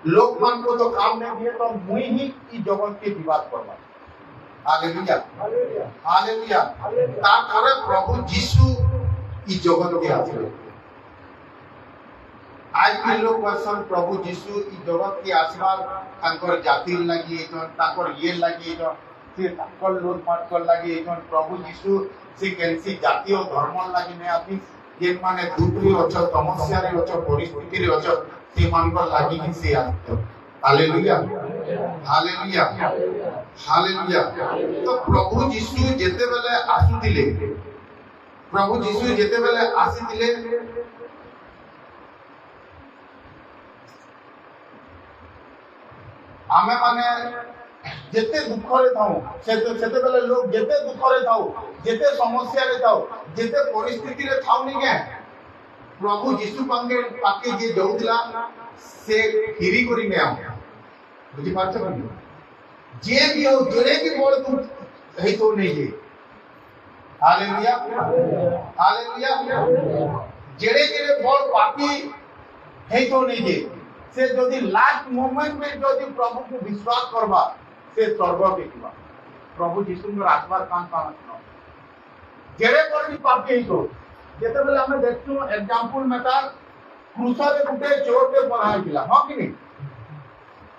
लोक मान को तो काम नहीं दिए तो मुई ही ई जगत के विवाद करबा हालेलुया हालेलुया तारे प्रभु यीशु ई जगत के आसीले आज भी लोग वर्षन प्रभु यीशु ई जगत के आशीर्वाद तांकर जाति लागि एजन तांकर ये लागि एजन से तांकर लोट पाट कर लागि एजन प्रभु यीशु से कैंसी जाति और धर्म लागि ने आती जे माने दुखरी अछ समस्या रे अछ परिस्थिति रे अछ से मानकर लागि ही से आतो हालेलुया हालेलुया हालेलुया तो प्रभु यीशु जेते बेले आसुतिले प्रभु यीशु जेते बेले आसीतिले आमे माने जेते दुख रे थाउ सेते बेले लोग जेते दुख रे थाउ जेते समस्या रे थाउ जेते परिस्थिति रे थाउ नि के प्रभु यीशु पाके जे जाउदिला से फिरी करी ने आउ बुझी पाछ कि जे भी हो जेरे भी बोल तू हे तो नहीं जे हालेलुया हालेलुया जेरे जेरे बोल पापी हे तो नहीं जे से यदि लास्ट मोमेंट में यदि प्रभु को विश्वास करबा से स्वर्ग के जीवा प्रभु जीशु आत्मार कान पान जेड़े पर भी पापी ही तो जेते बेले हमें देखछु एग्जांपल में तार क्रूस रे गुटे चोर के बना हिला हां कि नहीं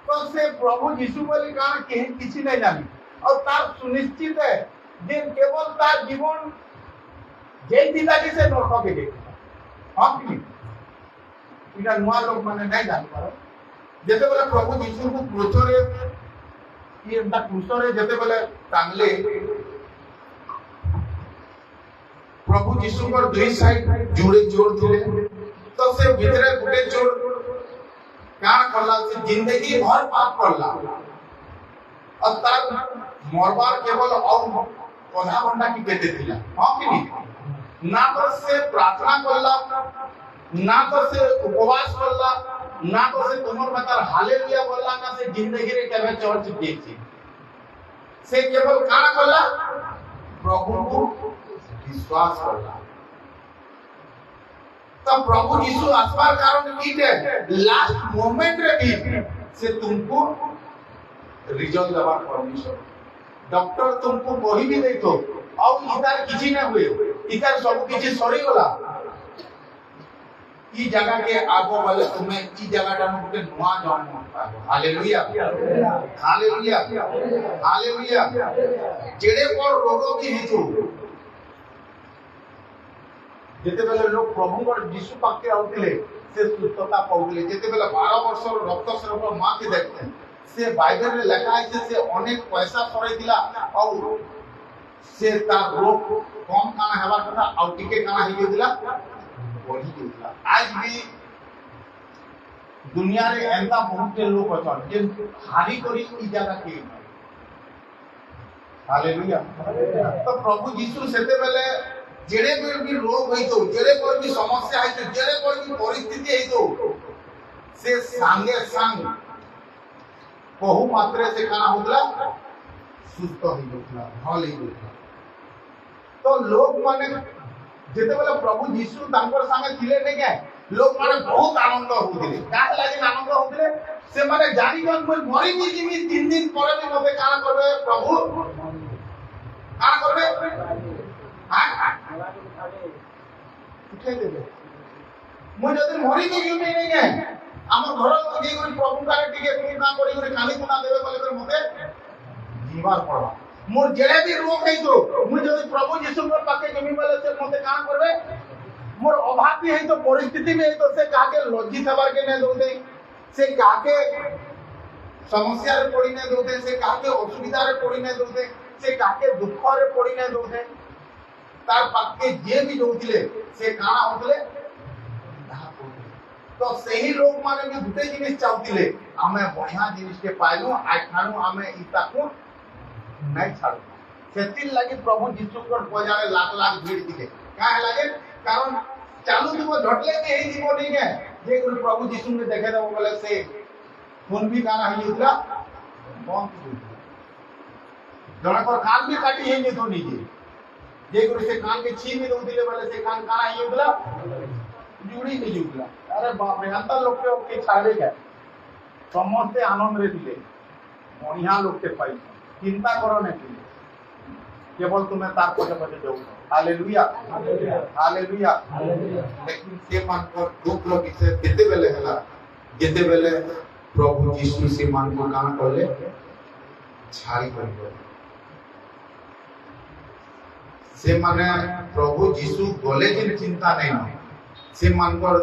तो से प्रभु जीशु बोली कान के किछि नहीं जानी और तार सुनिश्चित है जे केवल तार जीवन जेई दिला जी से नरक के देखा हां कि नहीं इना नुआ लोग माने नहीं जान पारो जेते बेले प्रभु जीशु को क्रूस रे ये ता क्रूस रे जेते बेले टांगले प्रभु जीशु पर दुई साइड जुड़े जोड़ दिले तो से भीतरे गुटे जोड़ कान करला से जिंदगी भर पाप करला और तार मरबार केवल और आधा घंटा की बेटे दिला हां कि नहीं ना तो से प्रार्थना करला ना तो से उपवास करला ना तो से तुमर बतार हालेलुया बोलला ना से जिंदगी रे केबे चर्च देखी से केवल कान करला प्रभु को विश्वास करला तब प्रभु यीशु आसपार कारण की है लास्ट मोमेंट रे भी से तुमको रिजल्ट देवा परमिशन डॉक्टर तुमको वही भी देखो और इधर किसी ना हुए इधर सब किसी सॉरी होला ई जगह के आगो वाले तुम्हें ई जगह टा मुके नुआ जन्म हालेलुया हालेलुया हालेलुया जेड़े पर रोगो की हेतु जेते बेले लोग प्रभु को यीशु पाके आउतिले से सुस्थता पाउतिले जेते बेले 12 वर्ष रक्तस्राव मां के देखते से बाइबल रे लिखा है से अनेक पैसा सरै दिला और से तार रोग कम काना हेबा कथा और टिके काना हे दिला बढ़ी दिला आज भी दुनिया रे एंता बहुत के लोग अछन जे हारी करी ई जगह के हालेलुया तो प्रभु यीशु सेते बेले जेड़े भी रोग होई तो जेड़े पर भी समस्या है तो जेड़े पर भी परिस्थिति है तो से संगे संग बहु मात्रा से खाना होतला सुस्त हो गया भल हो गया तो लोग माने जेते बेले प्रभु यीशु तांकर संगे थिले ने के लोग माने बहुत आनंद होतिले का लागि आनंद होतिले से माने जानि गन मोर मरि भी जिमी 3 दिन पर भी मते काना करबे प्रभु काना करबे उठे देबे मु जदी मरि भी जिमी नै के हमर घर लगे कोई प्रभु का टिके पूर्णा करी करे खाली पुना देबे बोले कर मते जीवार पड़वा मोर जेड़े भी रोग है तो मु जदी प्रभु यीशु के पाके जमी बोले से मते काना करबे मोर अभाव भी है तो परिस्थिति में है तो से काके लज्जित हबार के नै दोते से काके समस्या रे पड़ी नै दोते से काके असुविधा रे पड़ी नै दोते से काके दुख रे पड़ी नै दोते तार पाके जे भी दोतिले से काना होतले तो सही लोग माने भी दुटे जिनिस चाहतिले हमें बढ़िया जिनिस के पाइलो आइ खानु हमें इता को नहीं छाड़ो सेति लागि प्रभु यीशु को बजारे लाख लाख भीड़ दिले काहे लागे कारण चालू दिबो झटले के ही दिबो नहीं है जे कोई प्रभु यीशु ने देखे दबो बोले से फोन भी काना ही उतला बंद जणा पर कान भी काटी ही नहीं तो नहीं जे कोई से कान के छी भी दो दिले बोले से कान काना ही उतला जुड़ी नहीं जुगला अरे बाप रे अंतर लोग के ओके छाड़े गए समस्त आनंद रे दिले बढ़िया लोग के पाई चिंता करो नहीं केवल तुम्हें तार को पते जाओ हालेलुया हालेलुया लेकिन से मान को दुख लोग इसे केते बेले हला जेते बेले प्रभु यीशु से मान को कान करले छाड़ी कर से माने प्रभु यीशु गले जिन चिंता नहीं न से मानकर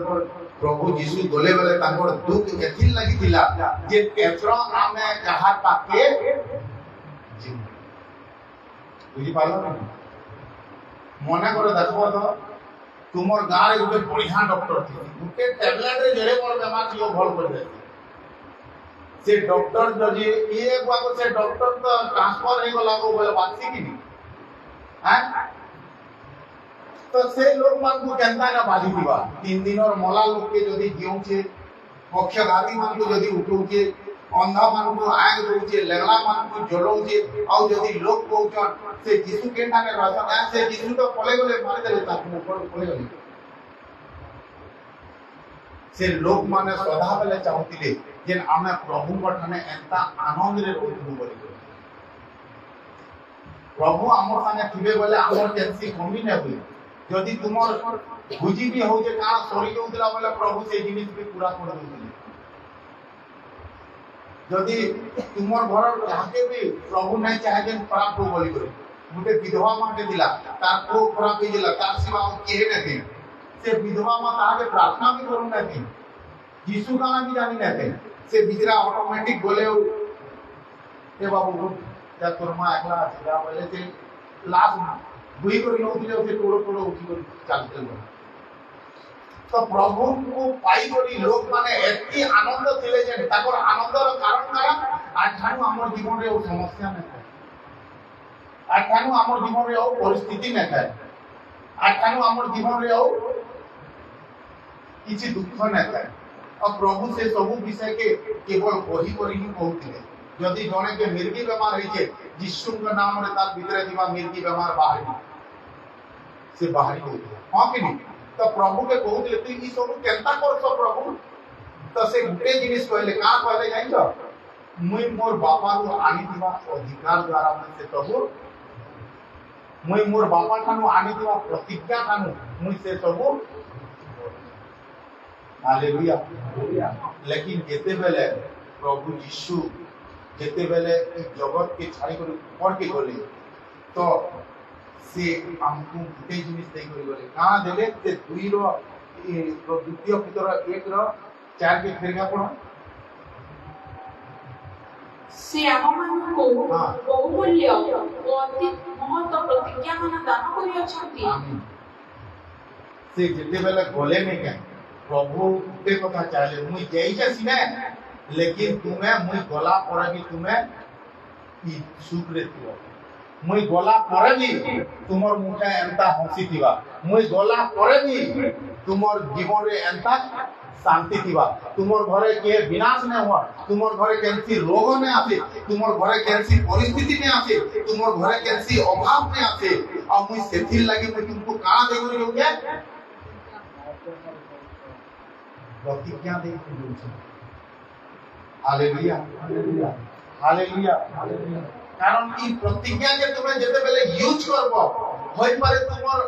प्रभु यीशु गले बेले तांकर दुख एथिल लागि दिला जे एथरा आमे कहा पाके बुझी पालो मने करे देखो तो तुमर गार रे गुटे बढ़िया डॉक्टर थी गुटे टैबलेट रे जेड़े मोर बेमार थियो भल कर दे से डॉक्टर जजी ये को से डॉक्टर तो ट्रांसफर हे गला को बोले बात की नहीं हैं तो से लोग मान को केनता ना बाजी दिबा 3 दिन और मोला लोग के जदी जीव छे पक्षघाती मान को जदी उठौ छे अंधा मान को आग दउ छे लगला मान को जड़ौ छे और जदी लोग कहउछन से यीशु केनता ने रहसन से यीशु तो पले गले मार देले ता ऊपर पले गले से लोग माने सदा बेले चाहतिले जे आमे प्रभु पठने एंता आनंद रे रहू बोली प्रभु आम साने थिबे बोले आमर केनसी कमी न हुई जदि तुमर बुझी भी हो जे का सरी जाउतला बोले प्रभु से जिनिस भी पूरा कर देउतले जदि तुमर घर जाके भी प्रभु नहीं चाहे जे खराब हो बोली करे मुझे विधवा मां के दिला तार को खराब ही दिला तार सिवा के न थे से विधवा मां ताके प्रार्थना भी करू न थी यीशु का नाम भी जानी न थे से बिजरा ऑटोमेटिक बोले ए बाबू जा तोर मां एकला जा बोले से लास्ट बुई कर नो दिले से टोरो टोरो उठी कर चलते हो तो प्रभु को पाई करी लोग माने एति आनंद थिले जे ताकर आनंदर कारण कारण आठानु हमर जीवन रे ओ समस्या न था आठानु हमर जीवन रे ओ परिस्थिति न था आठानु हमर जीवन रे ओ किछि दुख न था और प्रभु से सब विषय के केवल वही करी ही कहथिले यदि जने के मिर्गी बीमार है जे यीशु के नाम रे तार भीतर दिवा मिर्गी बीमार बाहर से बाहर हो हां कि नहीं तो प्रभु के कहथिले तू ई सब केनता करछो प्रभु तो से गुटे जिनिस कहले का कहले जानि तो मुई मोर बापा को आनी दिवा अधिकार द्वारा मैं से प्रभु मुई मोर बापा थानु आनी दिवा प्रतिज्ञा थानु मुई से सब हालेलुया लेकिन जेते बेले प्रभु यीशु जेते बेले ई जगत के छाड़ी कर ऊपर के गले तो से हमकु गुटे जिनिस दे कर गले का देले से दुई रो द्वितीय पितर 1 रो 4 के फेरगा पड़ो से ଆମମାନଙ୍କୁ ବହୁମୂଲ୍ୟ ଓ ଅତି ମହତ ପ୍ରତିଜ୍ଞାମାନ ଦାନ କରିଅଛନ୍ତି से जेते बेले गले में क्या प्रभु ते कथा चाले मुई जाइछे सिने लेकिन तुम्हें मुई गला पर भी तुम्हें ई सुख रे थियो मुई गला पर भी तुमर मुठे एंता हंसी थिबा मुई गला पर भी तुमर जीवन रे एंता शांति थिबा तुमर घरे के विनाश न हुआ तुमर घरे केनसी रोग न आसे तुमर घरे केनसी परिस्थिति न आसे तुमर घरे केनसी अभाव न आसे आ मुई सेथिर लागि मुई तुमको काना दे करी हो गया प्रतिज्ञा दे करी हो हालेलुया हालेलुया हालेलुया कारण ई प्रतिज्ञा के तुमे जेते बेले यूज करबो होय पारे तुमर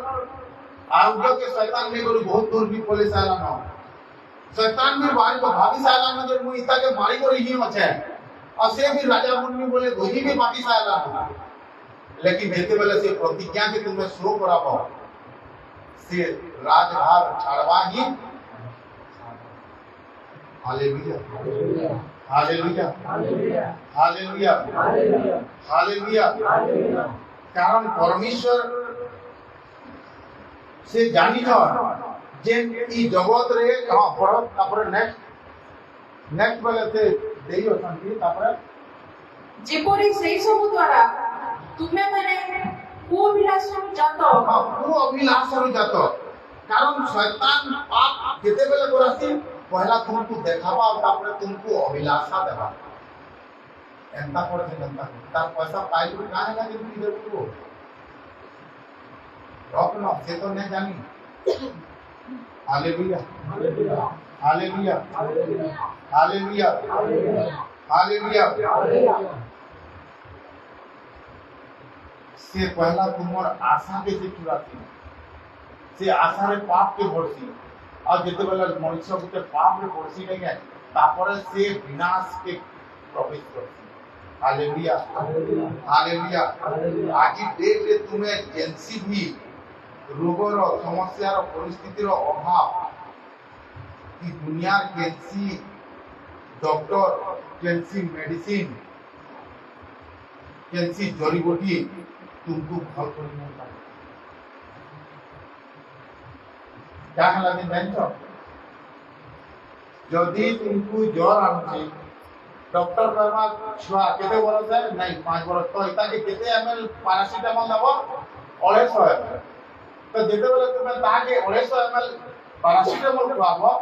आरोग्य के शैतान ने करू बहुत दूर भी पुलिस आला न शैतान भी बाहर को भाभी साला न जे मुई इता के मारी करी ही अछे और से भी राजा मुनि बोले गोजी भी बाकी साला लेकिन जेते बेले से प्रतिज्ञा के तुमे शो कराबो से राजभार छाड़वा ही हालेलुया हालेलुया हालेलुया हालेलुया कारण परमेश्वर से जानी न जे ई जगत रे हां पढ़ो तापर नेक्स्ट वाले से देई अछंती तापर जेपरि सेई सब द्वारा तुमे माने कुअभिलाषा जात कुअभिलाषा जात कारण शैतान पाप केते बेले करासी पहला तुमको देखाबा और तापर तुमको अभिलाषा देबा एंता कर से एंता तार पैसा पाई तो काहे लागे तू इधर को रखना से तो नहीं जानी हालेलुया हालेलुया हालेलुया हालेलुया से पहला तुमर आशा के से चुराती से आशा रे पाप के भरसी और जेते बेला मनुष्य के पाप रे पड़सी नहीं है तापर से विनाश के प्रवेश करती हालेलुया हालेलुया आज डेट रे तुम्हें जेंसी भी रोगर समस्या रो परिस्थिति रो अभाव ई दुनिया केंसी डॉक्टर केंसी मेडिसिन केंसी जड़ी बूटी तुमको भल कर नहीं पाए क्या लगे जानছো जदि तुमको ज्वर आछे डॉक्टर कहबा छुआ केते बरस है नहीं 5 बरस तो इता के केते एमएल पैरासिटामोल दबो 250 तो जेते बेले तुमे ताके 250 एमएल पैरासिटामोल खुआबो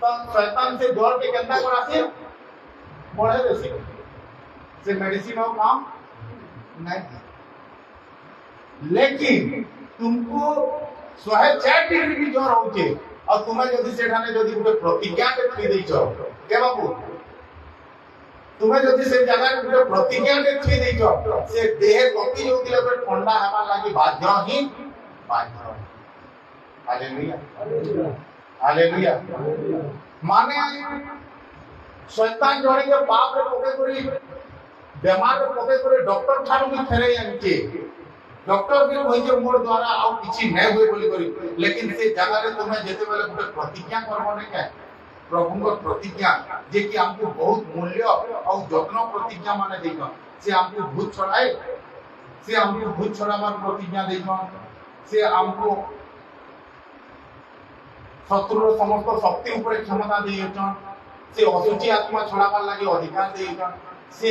तो शैतान से ज्वर के केंता करासी बढ़े देसी से मेडिसिन हो काम नहीं लेकिन तुमको 104 डिग्री की ज्वर होचे और तुम्हें जदि सेठाने जदि गुटे प्रतिज्ञा के थी देइछो के बाबू तुम्हें जदि से जगह गुटे प्रतिज्ञा के थी देइछो से देह कपि जोतिले पे ठंडा हेबा लागि बाध्य ही बाध्य। Hallelujah hallelujah. माने शैतान जणे के पाप रे पके करी बेमार रे पके करी डॉक्टर ठानु भी फेरे आनके डॉक्टर भी कहि जे मोर द्वारा आउ किछि नै होय बोली करी लेकिन से जगह रे तुम्हें जेते बेले गुटे प्रतिज्ञा करबो नै के प्रभु प्रतिज्ञा जे कि हमको बहुत मूल्य और जत्न प्रतिज्ञा माने देइछन से हमको भूत छड़ाए से हमको भूत छड़ाबार प्रतिज्ञा देइछन से हमको शत्रु समस्त शक्ति ऊपर क्षमता देइछन से असुची आत्मा छड़ाबार लागि अधिकार देइछन से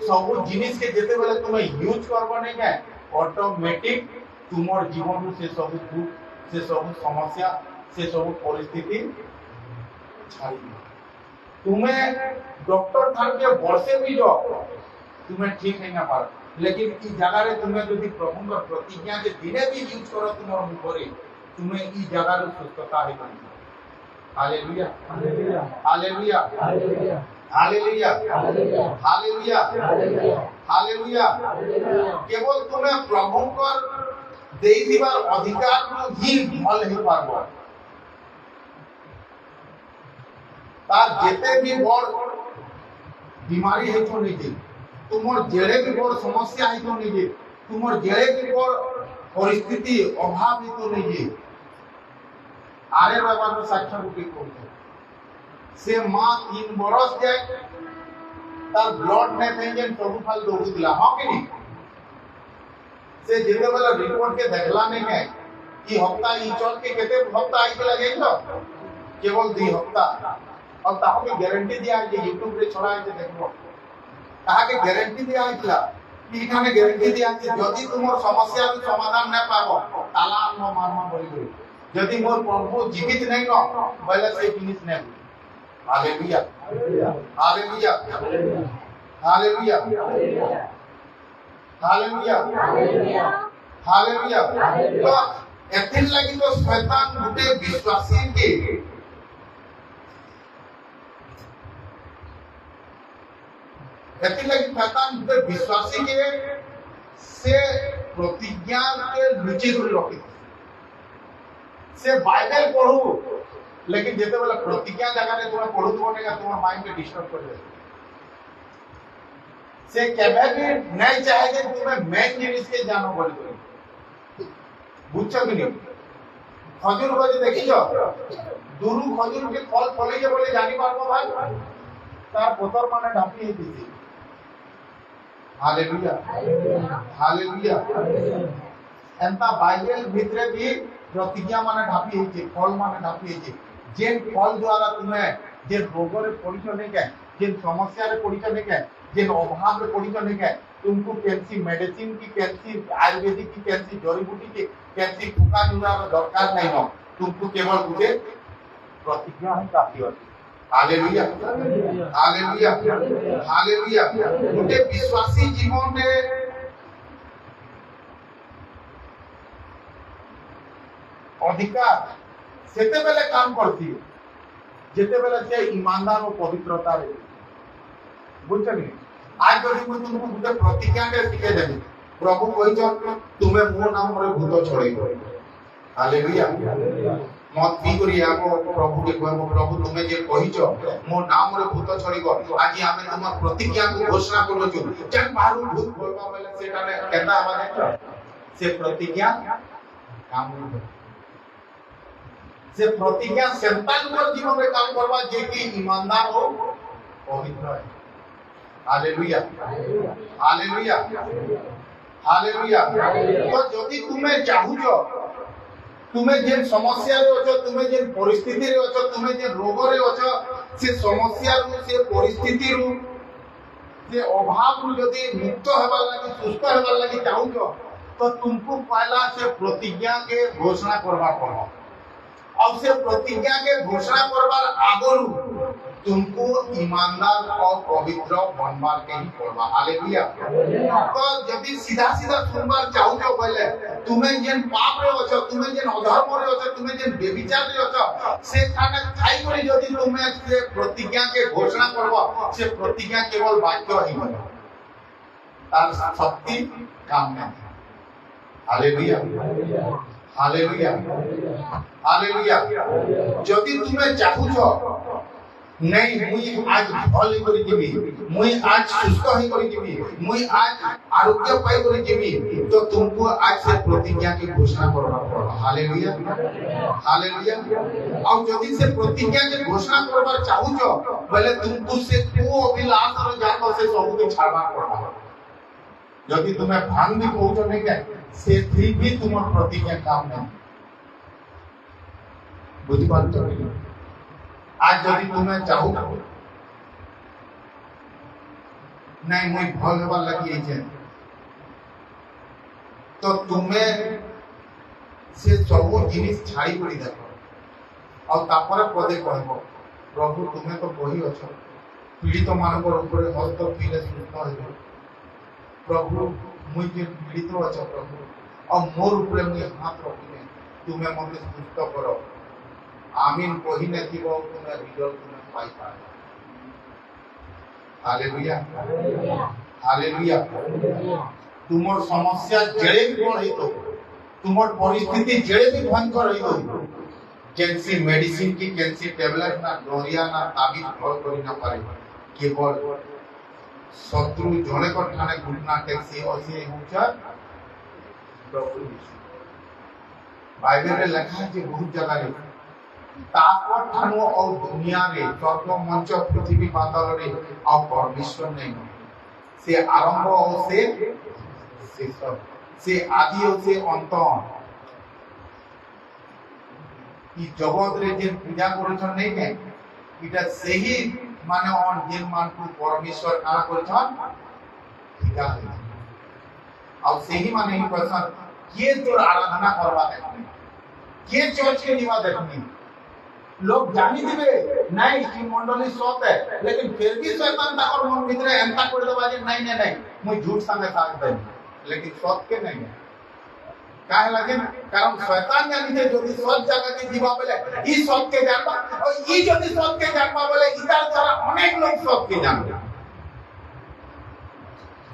सब जिनिस के जेते बेले तुमे यूज करबो नै के ऑटोमेटिक तुमर जीवन से सब दुख से सब समस्या से सब परिस्थिति तुम्हें डॉक्टर थान के वर्षे भी जो तुम्हें ठीक नहीं ना पार लेकिन ई जगह रे तुम्हें यदि प्रभु का प्रतिज्ञा के दिने भी यूज करो तुमर मुख रे तुम्हें ई जगह रे सुस्थता है बन। Hallelujah hallelujah hallelujah hallelujah hallelujah hallelujah. केवल तुम्हें प्रभु का देई दिबार अधिकार ही भल ही पारबो तार जेते भी बड़ बीमारी है तो नहीं तुमर जेड़े भी बड़ समस्या है तो नहीं तुमर जेड़े भी बड़ परिस्थिति अभाव है तो नहीं आरे बाबा को साक्ष्य रूपी करते से मां 3 बरस जाए तार ब्लड ने थे जे सब फल दौड़ दिला हां कि नहीं से जेते वाला रिपोर्ट के देखला नहीं है कि हफ्ता ई चल के केते हफ्ता आई के लगे तो केवल 2 हफ्ता और ताको के गारंटी दिया है जे YouTube रे छोड़ा है जे देखबो ताहा के गारंटी दिया है कि इखाने गारंटी दिया है यदि तुमर समस्या के समाधान न पाबो ताला न मारमा बोली यदि मोर प्रभु जीवित नहीं न बोले से जिनिस नहीं। Hallelujah hallelujah hallelujah hallelujah hallelujah. तो एथिन लागि तो शैतान गुटे विश्वासी के एथि लगी शैतान गुटे विश्वासी के से प्रतिज्ञा के रुचि कर रखी से बाइबल पढ़ू लेकिन जेते वाला प्रतिज्ञा जगह रे तुम पढ़ू तो बनेगा तुम्हारा माइंड के डिस्टर्ब कर दे से केबे भी नहीं चाहे जे तुम्हें मेन जिनिस के जानो बोली करे बुझछ कि नहीं खजूर को जे देखियो दुरु खजूर के फल फले जे बोले जानि पारबो भाई तार पोतर माने ढापी है दिसी। Hallelujah hallelujah. एंता बाइबल भितरे भी प्रतिज्ञा माने ढापी है फल माने ढापी है जेन फल द्वारा तुम्हें जे रोग रे पड़िछ नहीं के जेन समस्या रे पड़िछ नहीं के जेन अभाव रे पड़िछ नहीं के तुमको कैंसी मेडिसिन की कैंसी आयुर्वेदिक की कैंसी जड़ी बूटी की कैंसी फुका नुरा दरकार नहीं हो तुमको केवल गुटे प्रतिज्ञा ही काफी है। Hallelujah hallelujah hallelujah. गुटे विश्वासी जीवन में अधिकार सेते बेले काम करती है जेते बेले से ईमानदार और पवित्रता रे बुझछनी। आज जदि मैं तुमको गुटे प्रतिज्ञा के सिखे देबी प्रभु कहिछ तुमे मो नाम रे भूत छड़ेबो। हालेलुया मत भी करी आको प्रभु के कहबो प्रभु तुमे जे कहिछ मो नाम रे भूत छड़ीबो आज हमें तुमर प्रतिज्ञा को घोषणा करलो छु जन बाहर भूत बोलबा बेले सेटा ने केता आवा देछ से प्रतिज्ञा काम नहीं से प्रतिज्ञा संतान पर जीवन में काम करवा जे कि ईमानदार हो पवित्र है। Hallelujah hallelujah hallelujah. तो यदि तुम्हें चाहूछो तुम्हें जेन समस्या रे अछो तुम्हें जेन परिस्थिति रे अछो तुम्हें जेन रोग रे अछो से समस्या रु से परिस्थिति रु से अभाव रु यदि मुक्त हेबा लागि सुस्थ हेबा लागि चाहूछो तो तुमको पहला से प्रतिज्ञा के घोषणा करबा पड़ो और से प्रतिज्ञा के घोषणा करबार आगरु तुमको ईमानदार और पवित्र बनवार के ही पड़वा। हालेलुया। तो यदि सीधा सीधा सुनवार चाहू तो बोले तुम्हें जेन पाप रे अछ, तुम्हें जेन अधर्म रे अछ, तुम्हें जेन बेविचार रे अछ, से खाने खाई करे यदि तुम्हें से प्रतिज्ञा के घोषणा करबो, से प्रतिज्ञा केवल वाक्य ही बने, तार शक्ति काम नहीं। हालेलुया। हालेलुया। हालेलुया। यदि तुम्हें चाहू छो नहीं मुई आज भल करी जीवी, मुई आज सुस्थ ही करी जीवी, मुई आज आरोग्य पाई करी जीवी, तो तुमको आज से प्रतिज्ञा की घोषणा करना पड़ेगा। हालेलुया। हालेलुया। और यदि से प्रतिज्ञा की घोषणा करबार चाहू छो बोले तुमको से को अभिलाष और जान से सब के छाड़वा पड़ेगा। यदि तुम्हें भांग भी कहू नहीं के से फिर भी तुम प्रतिज्ञा काम नहीं बुझ पातो नहीं। आज यदि तुम्हें चाहू नहीं मुई भल हेबार लगी है तो तुम्हें से सब जिनिस छाड़ी पड़ी देखो और तापर पदे कहबो प्रभु तुम्हें तो कही अछ पीड़ित मानक ऊपर हस्त पीले सुस्थ हेबो। प्रभु मुई जे पीड़ित अछ प्रभु और मोर ऊपर मुई हाथ रखिने तुम्हें मते सुस्थ करो। आमीन कहिने थिबो तुम्हें रिजल्ट तुम्हें पाई पाए। हालेलुया। हालेलुया। तुमर समस्या जेड़े भी बड़ हेतो, तुमर परिस्थिति जेड़े भी भयंकर हेतो, कैंसी मेडिसिन की कैंसी टैबलेट ना डोरिया ना ताबीज भल करि ना पारे, केवल शत्रु जणे को ठाणे घुटना टेक्सी असी होचा प्रभु यीशु। बाइबल रे लिखा है जे बहुत जगह रे तापर ठानु और दुनिया रे स्वर्ग मंच पृथ्वी पाताल रे और परमेश्वर नहीं से आरंभ और से शेष से आदि और से अंत ई जगत रे जे पूजा करछन नहीं के इटा सही माने ऑन जेन मान को परमेश्वर का करछन ठिका है और सही माने ही पर्सन के तो आराधना करवा देखनी के चर्च के निवा देखनी लोग जानी दिबे नहीं कि मंडली सत है लेकिन फिर भी शैतान ताकर मन भीतर एंता कर देबा जे नहीं नहीं नहीं मुई झूठ संगे साथ दे लेकिन सत के नहीं है काहे लागे कारण शैतान जानी थे जदी सत जगह के जीवा बोले ई सत के जानबा और ई जदी सत के जानबा बोले इधर द्वारा अनेक लोग सत के जानबा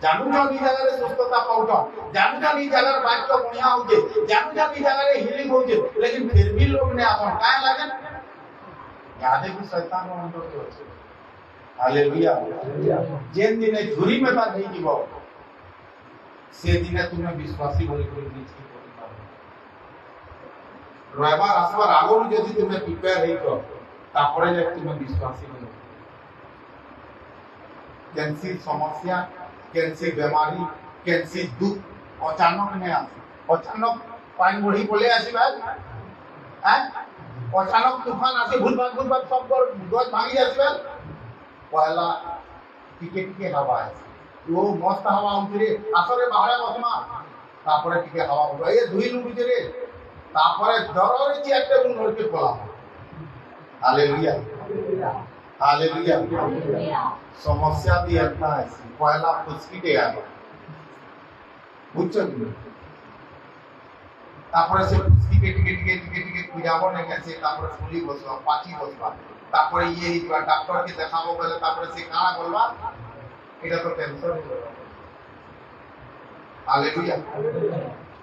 जानू जो नी जगह रे सुस्थता पाउतो जानू जो नी जगह वाक्य बढ़िया होजे जानू जो नी जगह रे हीलिंग होजे लेकिन फिर भी लोग ने आसन काहे लागे यादे भी शैतान रो अंदर तो আছে। हालेलुया। जेन दिने झुरी में ता नहीं जीवो से दिने तुमे विश्वासी बोली कोई नीचे कोई पाबो रविवार आसबार आगोरु जदि तुमे प्रिपेयर हेई तो तापरे जे तुमे विश्वासी बोली कैंसी समस्या कैंसी बीमारी कैंसी दुख अचानक ने आसे अचानक पानी बढ़ी बोले आसीबा हैं अचानक तूफान आसे भूलभाग सब कर गज भांगी आसीबा पहला टिके टिके हवा आसे वो मस्त हवा उतरे आसरे बाहर बसमा तापरे टिके हवा उठो ए दुई लुबी रे तापरे डर रे चेयर टेबल घर के पला। हालेलुया। हालेलुया। समस्या भी आता है पहला फुसकी के आ बुझछ तापरे से फुसकी के टिके पूजाबो ने कैसे तापरे फुली बसवा पाची बसवा तापरे ये ही डॉक्टर के देखाबो पहले तापरे से काना बोलवा एटा तो टेंशन है। हालेलुया।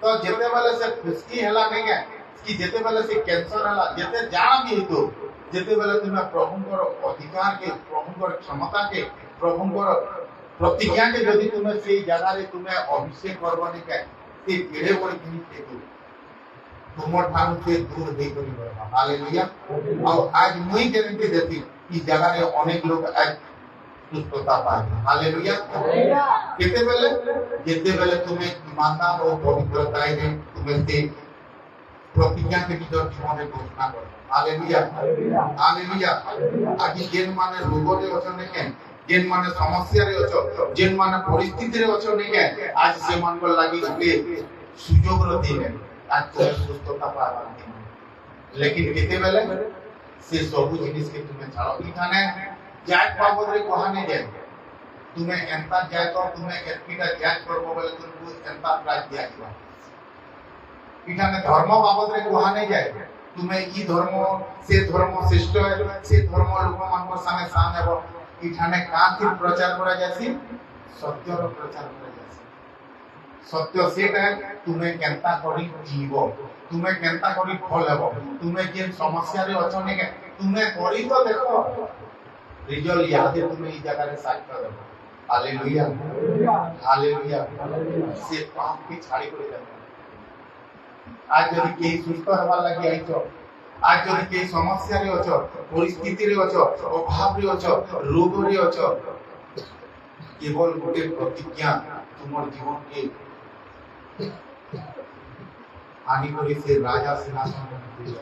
तो जेते वाले से फुसकी हला नहीं है कि जेते वाले से कैंसर हला जेते जाना भी तो जेते वाले तुम्हें प्रभुଙ୍କର अधिकार के प्रभुଙ୍କର क्षमता के प्रभुଙ୍କର प्रतिज्ञा के यदि तुम्हें से जगह रे तुम्हें अभिषेक करवाने के से केड़े बड़े जिनिस के तुमर ठान से दूर नहीं करी बरबा। हालेलुया। और आज मुई गारंटी देती इस जगह रे अनेक लोग आज सुस्थता पाए। हालेलुया। केते बेले जेते बेले तुम्हें ईमानदार और पवित्रता रे तुम्हें से प्रतिज्ञा के निजर जीवन में घोषणा करो। हालेलुया। हालेलुया। आज जेन माने रोग रे अछन के जेन माने समस्या रे अछ जेन माने परिस्थिति रे अछ नहीं है आज से मन को लागी के सुयोग रो दिन है आज तो सुस्थता पावा लेकिन केते बेले से सब जिनिस के तुम्हें छाड़ो इठाने जात बाबद रे कहाने जाए तुम्हें एंता जाए तो तुम्हें एतकीटा जात करबो बोले तुमको एंता प्राइज दिया जाए इठाने धर्म बाबद रे कहाने जाए तुम्हें ई धर्म से धर्म श्रेष्ठ है से धर्म लोक मान को सामने सामने हो इठाने कांति प्रचार करा जासी सत्य रो प्रचार करा जासी सत्य सेटा है तुम्हें केंता करी जीवो तुम्हें केंता करी फल हेबो तुम्हें जे समस्या रे अछो ने तुम्हें करी तो देखो रिजल्ट याद है तुम्हें ई जगह रे साक्ष्य देबो हालेलुया हालेलुया से पाप की छाड़ी कर दे आज जदि के सुस्त हेबार लागि आइछो आज जदि के समस्या रे अछो परिस्थिति रे अछो अभाव रे अछो रोग रे अछो केवल गोटे प्रतिज्ञा तुमर जीवन के आनी करी से राजा सिंहासन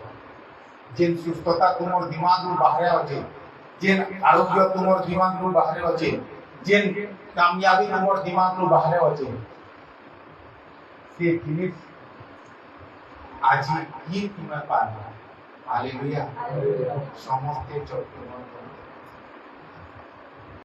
जेन सुस्तता तुमर दिमाग रू बाहर अछि जेन आरोग्य तुमर दिमाग रू बाहर अछि जेन कामयाबी तुमर दिमाग रू बाहर अछि से जिनिस आज ही तुम्हें पाना हालेलुया समस्त चक्र